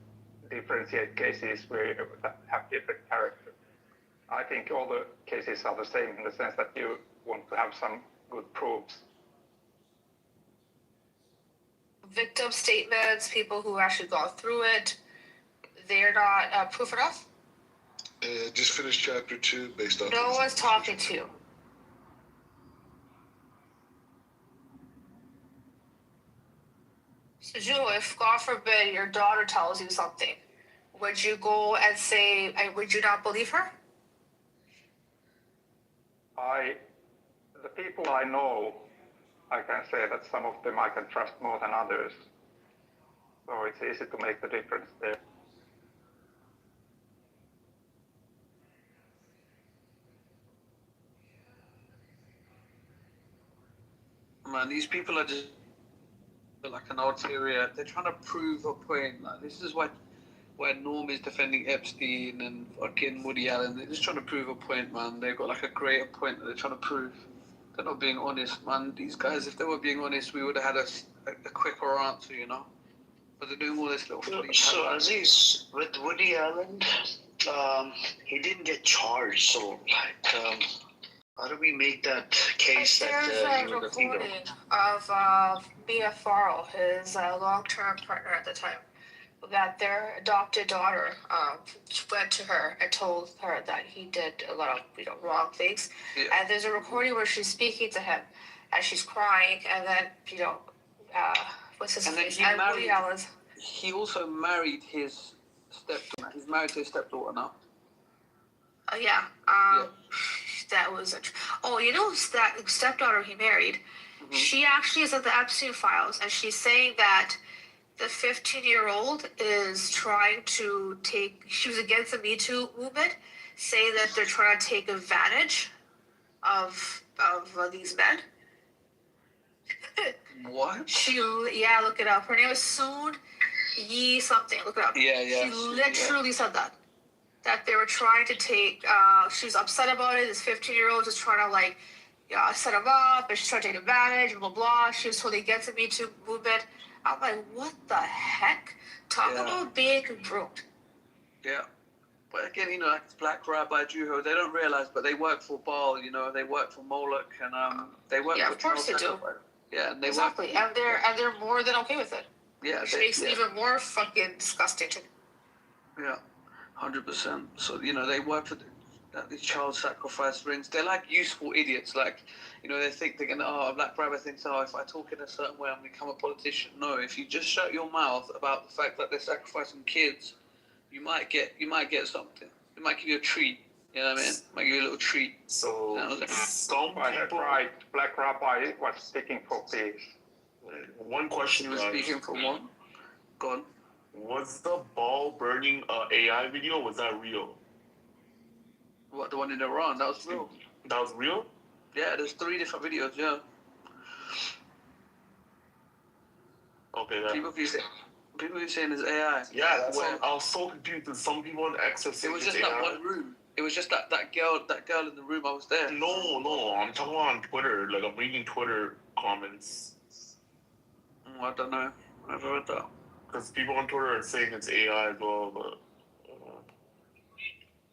differentiate cases that have different character. I think all the cases are the same in the sense that you want to have some good proofs. Victim statements, people who actually gone through it, they're not proof enough? Just finished chapter 2 based off. No one's talking to you. So, Joe, if God forbid your daughter tells you something, would you go and say, would you not believe her? The people I know, I can say that some of them I can trust more than others. So it's easy to make the difference there. Man, these people are just like an ulterior. They're trying to prove a point. Like, this is why Norm is defending Epstein and fucking Woody Allen. They're just trying to prove a point, man. They've got like a greater point that they're trying to prove. They're not being honest, man. These guys, if they were being honest, we would have had a quicker answer, you know. But they're doing all this little. So Aziz, with Woody Allen, he didn't get charged. So like, how do we make that case that there's a recording of Mia Farrell, his long-term partner at the time, that their adopted daughter went to her and told her that he did a lot of wrong things. Yeah. And there's a recording where she's speaking to him and she's crying, and then what's his name? He also married his stepdaughter. He's married to his stepdaughter now. Oh yeah. That was that stepdaughter he married. Mm-hmm. She actually is at the Epstein files, and she's saying that the 15-year-old is trying to she was against the Me Too movement, saying that they're trying to take advantage of these men. What? Look it up. Her name is Soon Yi something. Look it up. Yeah. She literally said that. That they were trying to take, she was upset about it. This 15-year-old was trying to set him up, and she's trying to take advantage, blah, blah. She was totally against the Me Too movement. I'm like, what the heck? Talk about being groomed. Yeah. But again, like Black Rabbi Juho, they don't realize, but they work for Baal, they work for Moloch, and they work for... Yeah, of course they do. Yeah, and they exactly. work... And they're more than okay with it. Yeah. Which makes it even more fucking disgusting to me. Yeah. 100%. So, they work for these child sacrifice rings. They're like useful idiots. Like, they think they're going to, a Black Rabbi thinks, if I talk in a certain way, I'm going to become a politician. No, if you just shut your mouth about the fact that they're sacrificing kids, you might get something. It might give you a treat. You know what I mean? It might give you a little treat. So, some people... Right, Black Rabbi was speaking for peace. One question. He was speaking for one? Go on. Was the ball burning AI video? Was that real? What, the one in Iran? That was real. That was real? Yeah, there's 3 different videos. Yeah. Okay. People keep saying it's AI. Yeah, that's why I was so confused. Because some people on X have said it was just that one room. It was just that girl in the room. I was there. No. I'm talking on Twitter. Like, I'm reading Twitter comments. I don't know. I never read that. Because people on Twitter are saying it's AI as well, but...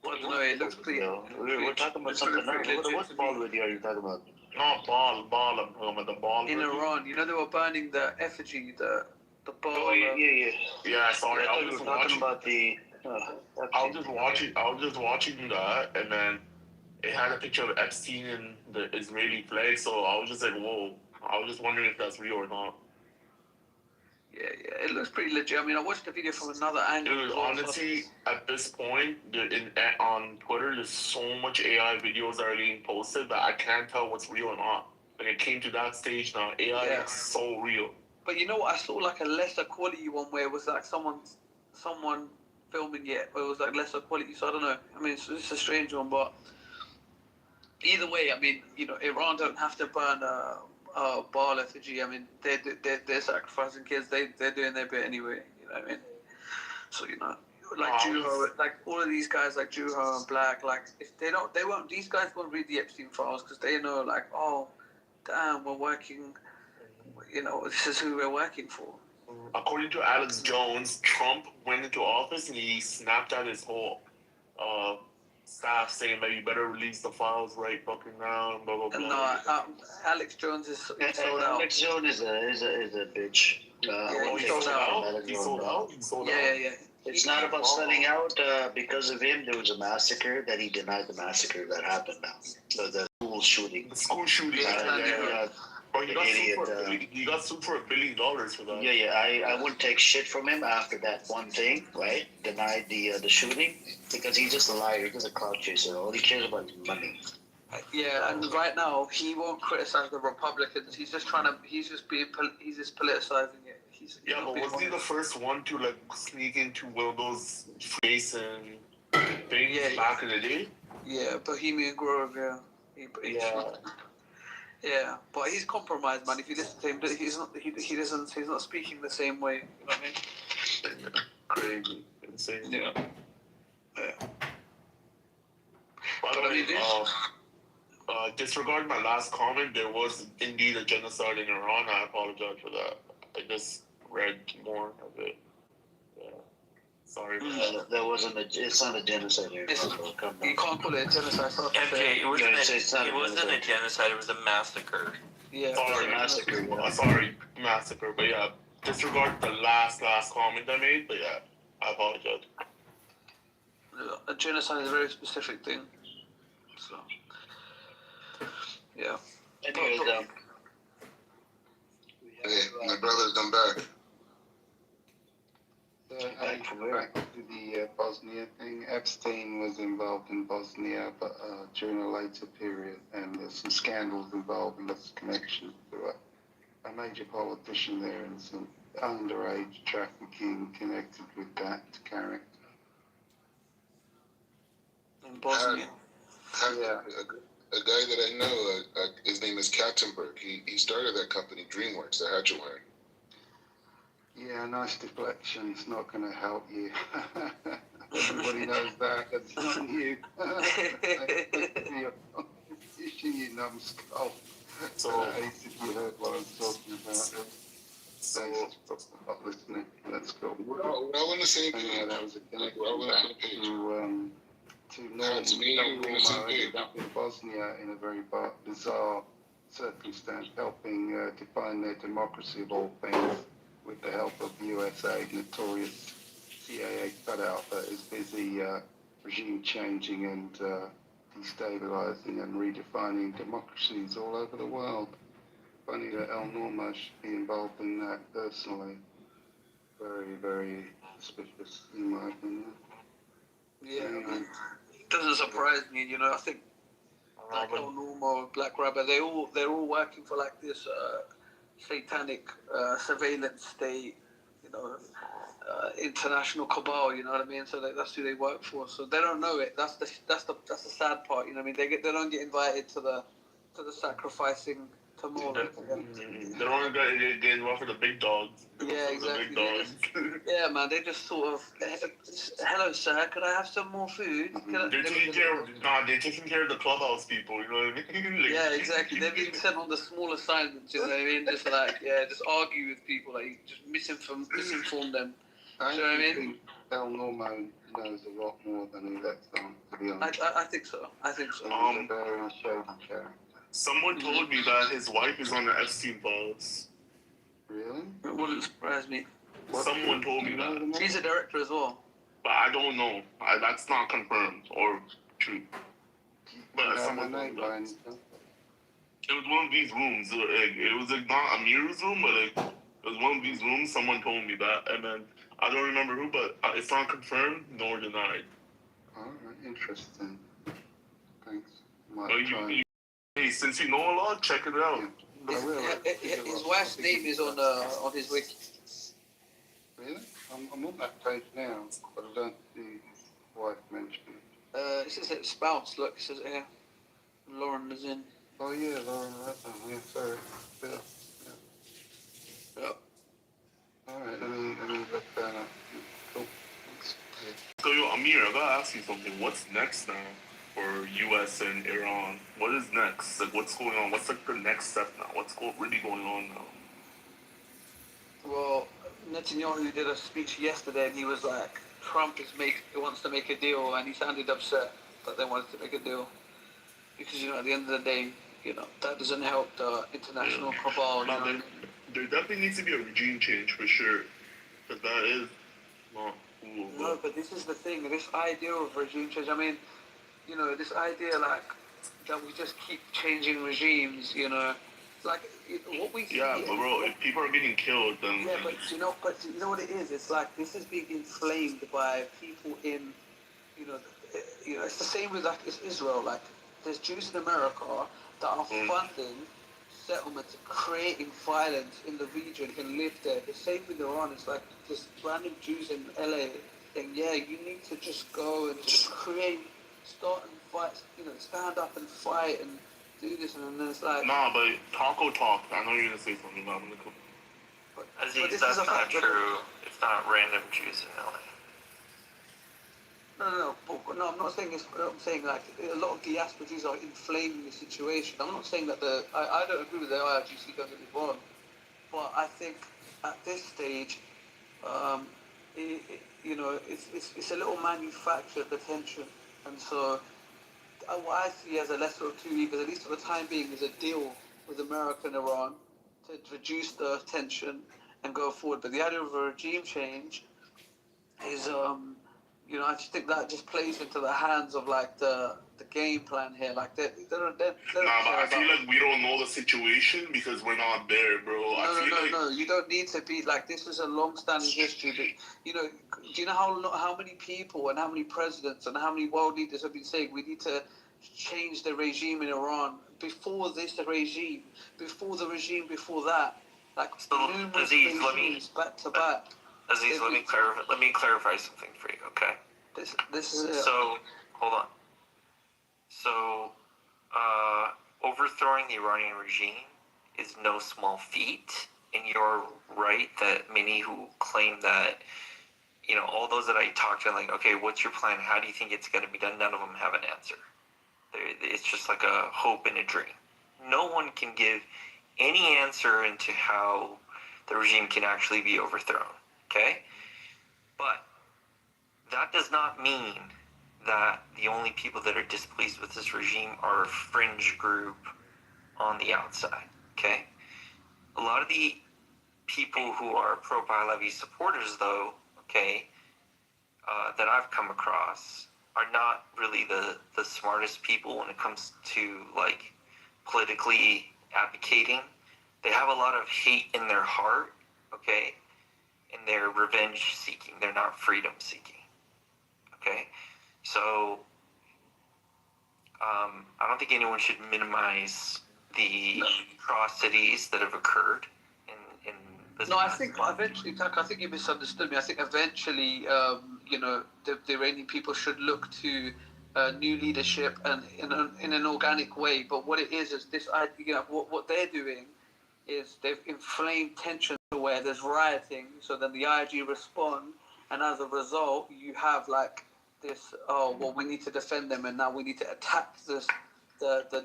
I don't know, it looks pretty... We're talking about something else. What ball video are you talking about? Not ball, I'm talking about the ball. In Iran, they were burning the effigy, the ball... Oh, yeah. Yeah, sorry, I was talking about the... I was just watching that, and then it had a picture of Epstein and the Israeli flag, so I was just like, whoa. I was just wondering if that's real or not. Yeah, it looks pretty legit. I mean, I watched the video from another angle. Dude, honestly, at this point, on Twitter, there's so much AI videos that are getting posted that I can't tell what's real or not. When it came to that stage now, AI is so real. But you know what? I saw like a lesser quality one where it was like someone filming it, but it was like lesser quality. So I don't know. I mean, it's a strange one, but either way, I mean, Iran don't have to burn Baal effigy. I mean, they're sacrificing kids. They're doing their bit anyway. You know what I mean? So like Juho, like all of these guys, like Juho and Black, like if these guys won't read the Epstein files because they know, like, oh, damn, we're working. This is who we're working for. according to Alex Jones, Trump went into office and he snapped out his whole staff saying that you better release the files right fucking now and blah blah blah. No, Alex Jones is sold out. Alex Jones is a bitch. He sold out. He sold out. He sold out. Yeah. It's not about selling out. Because of him, there was a massacre that he denied the massacre that happened now. So the school shooting. The school shooting. But he got sued for $1 billion for that. Yeah. I wouldn't take shit from him after that one thing, right? Denied the shooting because he's just a liar. He's just a clout chaser. All he cares about is money. Yeah, and right now he won't criticize the Republicans. He's just politicizing it. But wasn't he the first one to like sneak into one of those Freemason things back in the day? Yeah, Bohemian Grove. Yeah, but he's compromised, man. If you listen to him, he's not speaking the same way. You know what I mean? Crazy, insane. Yeah. By the way, disregard my last comment. There was indeed a genocide in Iran. I apologize for that. I just read more of it. Yeah. Sorry. There wasn't it's not a genocide here. You can't call it a genocide. MJ, it wasn't a genocide. It was a massacre. Yeah. Sorry, massacre. Sorry, massacre. But yeah, disregard the last comment I made. But yeah, I apologize. A genocide is a very specific thing. So. Yeah. Anyways, hey, my brother's done back. Back to the Bosnia thing. Epstein was involved in Bosnia, but during a later period, and there's some scandals involving his connection to a major politician there, and some underage trafficking connected with that character. In Bosnia. A guy that I know, his name is Katzenberg. He started that company, DreamWorks, the hatchet wearing. Yeah, nice deflection. It's not going to help you. Everybody knows that. It's not you. You numbskull. So, if you heard what I was talking about. So, not listening. Let's go. We're all on the same page. Yeah, that was a connection We're all on the same page. To ended up in Bosnia in a very bizarre circumstance, helping define their democracy of all things with the help of USA, notorious CIA cutout that is busy regime changing and destabilizing and redefining democracies all over the world. Funny that El Norma should be involved in that personally. Very, very suspicious in my opinion. Yeah, it doesn't surprise me. You know, I think like El Norma, Black Rabbit, they're all working for like this satanic surveillance state. You know, international cabal. You know what I mean? So that's who they work for. So they don't know it. That's the sad part. You know what I mean? They don't get invited to the sacrificing. They don't get involved for the big dogs. Yeah, exactly. Yeah, man, they just sort of, hello, sir, could I have some more food? They're taking care of the clubhouse people, you know what I mean? Yeah, exactly. They're being sent on the small assignments, you know what I mean? Just just argue with people, like, just misinform them. I you know what I mean? El Normo knows a lot more than he lets on, to be honest. I think so. He's a very shady character. Someone told me that his wife is on the Epstein files. Really? It wouldn't surprise me. Someone told me that. He's a director as well. But I don't know. That's not confirmed or true. But someone told me that. It was one of these rooms. It was not Amir's room, but it was one of these rooms. Someone told me that. And then I don't remember who, but it's not confirmed nor denied. All right, interesting. Thanks. Hey, since you know a lot, check it out. His wife's name is on his wiki. Really? I'm on that page now, but I don't see his wife mentioned. It says it's spouse. Look, it says here. Lauren is in. Oh yeah, Lauren. Yeah, sorry. Yeah. Yep. All right, let me look that up. Cool. So yo, Amir, I gotta ask you something. What's next now for U.S. and Iran? What is next? Like, what's going on? What's like the next step now? What's really going on now? Well, Netanyahu did a speech yesterday, and he was like, Trump wants to make a deal, and he sounded upset that they wanted to make a deal because at the end of the day, that doesn't help the international cabal. There definitely needs to be a regime change for sure, because that is not cool. No, but this is the thing. This idea of regime change. I mean, this idea like that we just keep changing regimes. It's like what we see. Yeah, but bro, if people are getting killed, then yeah, but you know what it is. It's like this is being inflamed by people in, it's the same with like Israel. Like there's Jews in America that are funding settlements, creating violence in the region and live there. The same with Iran. It's like this random Jews in LA saying, yeah, you need to just go and just start and fight, stand up and fight and do this, and then it's like... Nah, but taco talk. I know you're going to say something about it. Aziz, that's not true. It's not random Jews in LA. No, I'm not saying it's. I'm saying like a lot of diaspora Jews are inflaming the situation. I'm not saying that I don't agree with the IRGC, don't get me wrong, but I think at this stage, it's a little manufactured, the tension, and so what I see as a lesser of two evils, at least for the time being, is a deal with America and Iran to reduce the tension and go forward. But the idea of a regime change is I just think that just plays into the hands of like the game plan here. Like they don't but I feel like we don't know the situation because we're not there, bro. No. You don't need to be like this. Is a long-standing history. But, do you know how many people and how many presidents and how many world leaders have been saying we need to change the regime in Iran before this regime, before the regime before that, like numerous regimes back to back. Aziz, let me clarify something for you, okay? This is it. So, hold on. So, overthrowing the Iranian regime is no small feat, and you're right that many who claim that, all those that I talked to, like, okay, what's your plan? How do you think it's going to be done? None of them have an answer. It's just like a hope and a dream. No one can give any answer into how the regime can actually be overthrown. Okay? But that does not mean that the only people that are displeased with this regime are a fringe group on the outside. Okay? A lot of the people who are pro-Pahlavi supporters, though, okay, that I've come across are not really the smartest people when it comes to, like, politically advocating. They have a lot of hate in their heart, okay? And they're revenge seeking. They're not freedom seeking. Okay? So, I don't think anyone should minimize the atrocities that have occurred in this. No, I think eventually, Tak, I think you misunderstood me. I think eventually, the Iranian people should look to new leadership and in an organic way. But what it is this idea, what they're doing is they've inflamed tension where there's rioting, so then the IRG respond, and as a result, you have like this. Oh well, we need to defend them, and now we need to attack the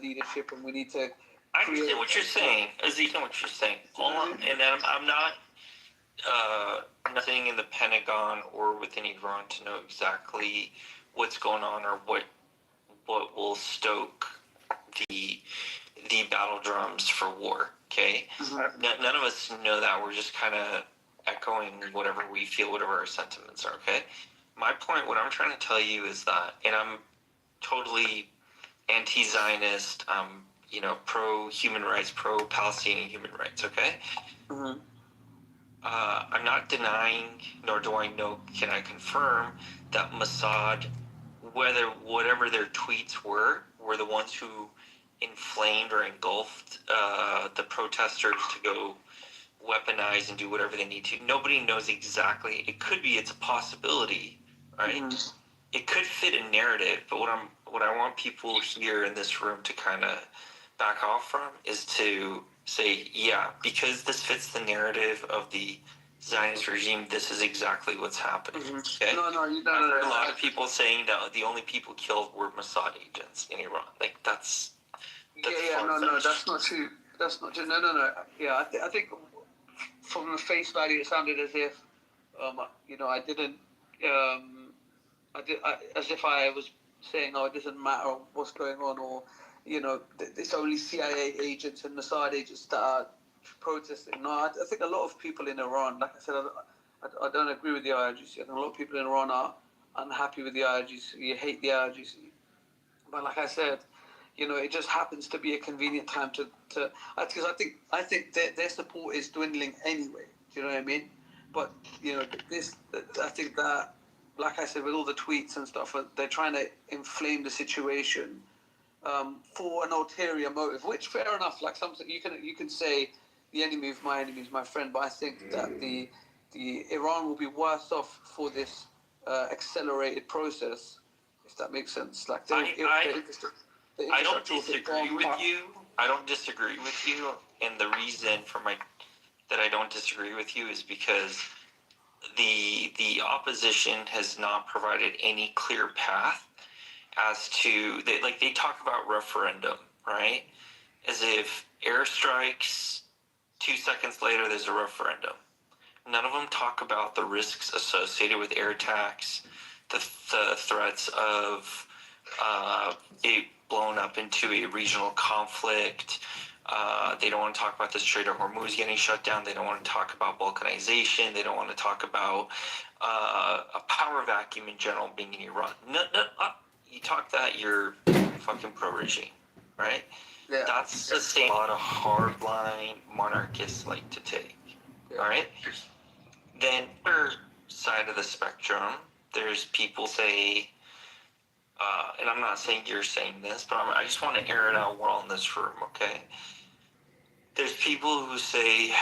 leadership, and we need to. I understand what you're saying, Aziz. I know what you're saying. And I'm not nothing in the Pentagon or within Iran to know exactly what's going on or what will stoke the battle drums for war. Okay, none of us know that. We're just kind of echoing whatever we feel, whatever our sentiments are. Okay, my point, what I'm trying to tell you is that, and I'm totally anti-Zionist. I'm pro-human rights, pro-Palestinian human rights. Okay. Mm-hmm. I'm not denying, nor do I know, can I confirm that Mossad, whatever their tweets were the ones who inflamed or engulfed the protesters to go weaponize and do whatever they need to. Nobody knows exactly. It's a possibility, right? Mm-hmm. It could fit a narrative, but what I want people here in this room to kind of back off from is to say, yeah, because this fits the narrative of the Zionist regime, this is exactly what's happening. Mm-hmm. Okay? No, I've heard a lot of people saying that the only people killed were Mossad agents in Iran. Like, that's no, that's not true. That's not true. No. Yeah, I think from the face value, it sounded as if, I didn't, as if I was saying, oh, it doesn't matter what's going on, or, it's only CIA agents and Mossad agents that are protesting. No, I think a lot of people in Iran, like I said, I don't agree with the IRGC. I think a lot of people in Iran are unhappy with the IRGC. You hate the IRGC. But like I said, it just happens to be a convenient time to because I think their support is dwindling anyway. Do you know what I mean? But I think that, like I said, with all the tweets and stuff, they're trying to inflame the situation for an ulterior motive. Which, fair enough. Like something you can say, the enemy of my enemy is my friend. But I think that the Iran will be worse off for this accelerated process, if that makes sense. Like I don't disagree with you. I don't disagree with you, and the reason that I don't disagree with you is because the opposition has not provided any clear path as to they talk about referendum, right? As if airstrikes, 2 seconds later there's a referendum. None of them talk about the risks associated with air attacks, the threats of it blown up into a regional conflict. They don't want to talk about the Strait of Hormuz getting shut down. They don't want to talk about balkanization. They don't want to talk about a power vacuum in general being in Iran. No, you talk that, you're fucking pro-regime, right? Yeah. That's the same a lot of hardline monarchists like to take, all right? Then, other side of the spectrum, there's people say, and I'm not saying you're saying this, but I just want to air it out. We're all in this room, okay? There's people who say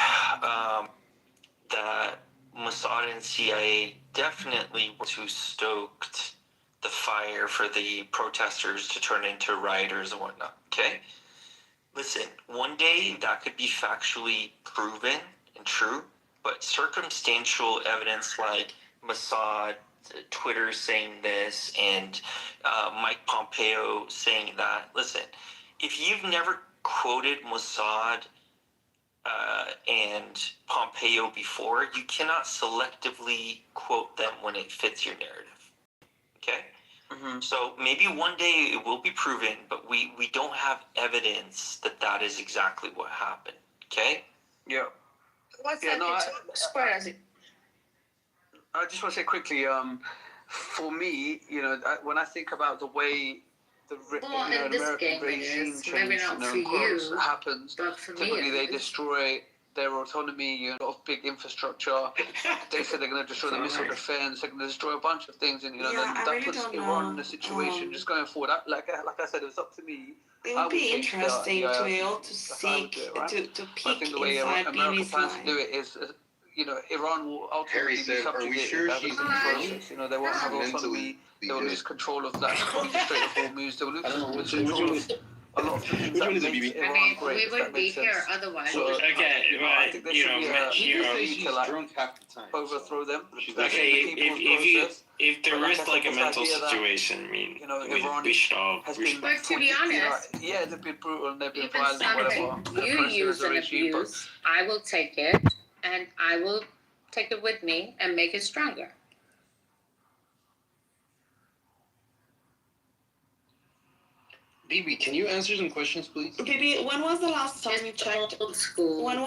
that Mossad and CIA definitely were too stoked the fire for the protesters to turn into rioters and whatnot, okay? Listen, one day that could be factually proven and true, but circumstantial evidence like Mossad, Twitter saying this, and Mike Pompeo saying that, listen, if you've never quoted Mossad and Pompeo before, you cannot selectively quote them when it fits your narrative, okay? Mm-hmm. So maybe one day it will be proven, but we don't have evidence that is exactly what happened, okay? Yeah. What's Yeah, that? no, I I just want to say quickly, for me, when I think about the way the American regime change, happens, typically they destroy their autonomy, a lot of big infrastructure. They said they're going to destroy the missile defense. They're going to destroy a bunch of things, and that puts Iran in a situation just going forward. Like I said, it was up to me. It would be interesting to be able to seek to peek inside Bibi's plans to mind. do it is, Iran will ultimately be subjugated. They won't have autonomy. They will lose control of that Strait of Hormuz. They will lose control of a lot of things that make Iran great. We would be here otherwise. So, I think there should be a drunk half the time. overthrow them. Okay, if there is like a mental situation, I mean, we should all. But to be honest, yeah, they've been brutal and they've been even violent, whatever. something you use and abuse, I will take it and I will take it with me and make it stronger. Bibi, can you answer some questions, please? Bibi, when was the last time you checked? Old school. When was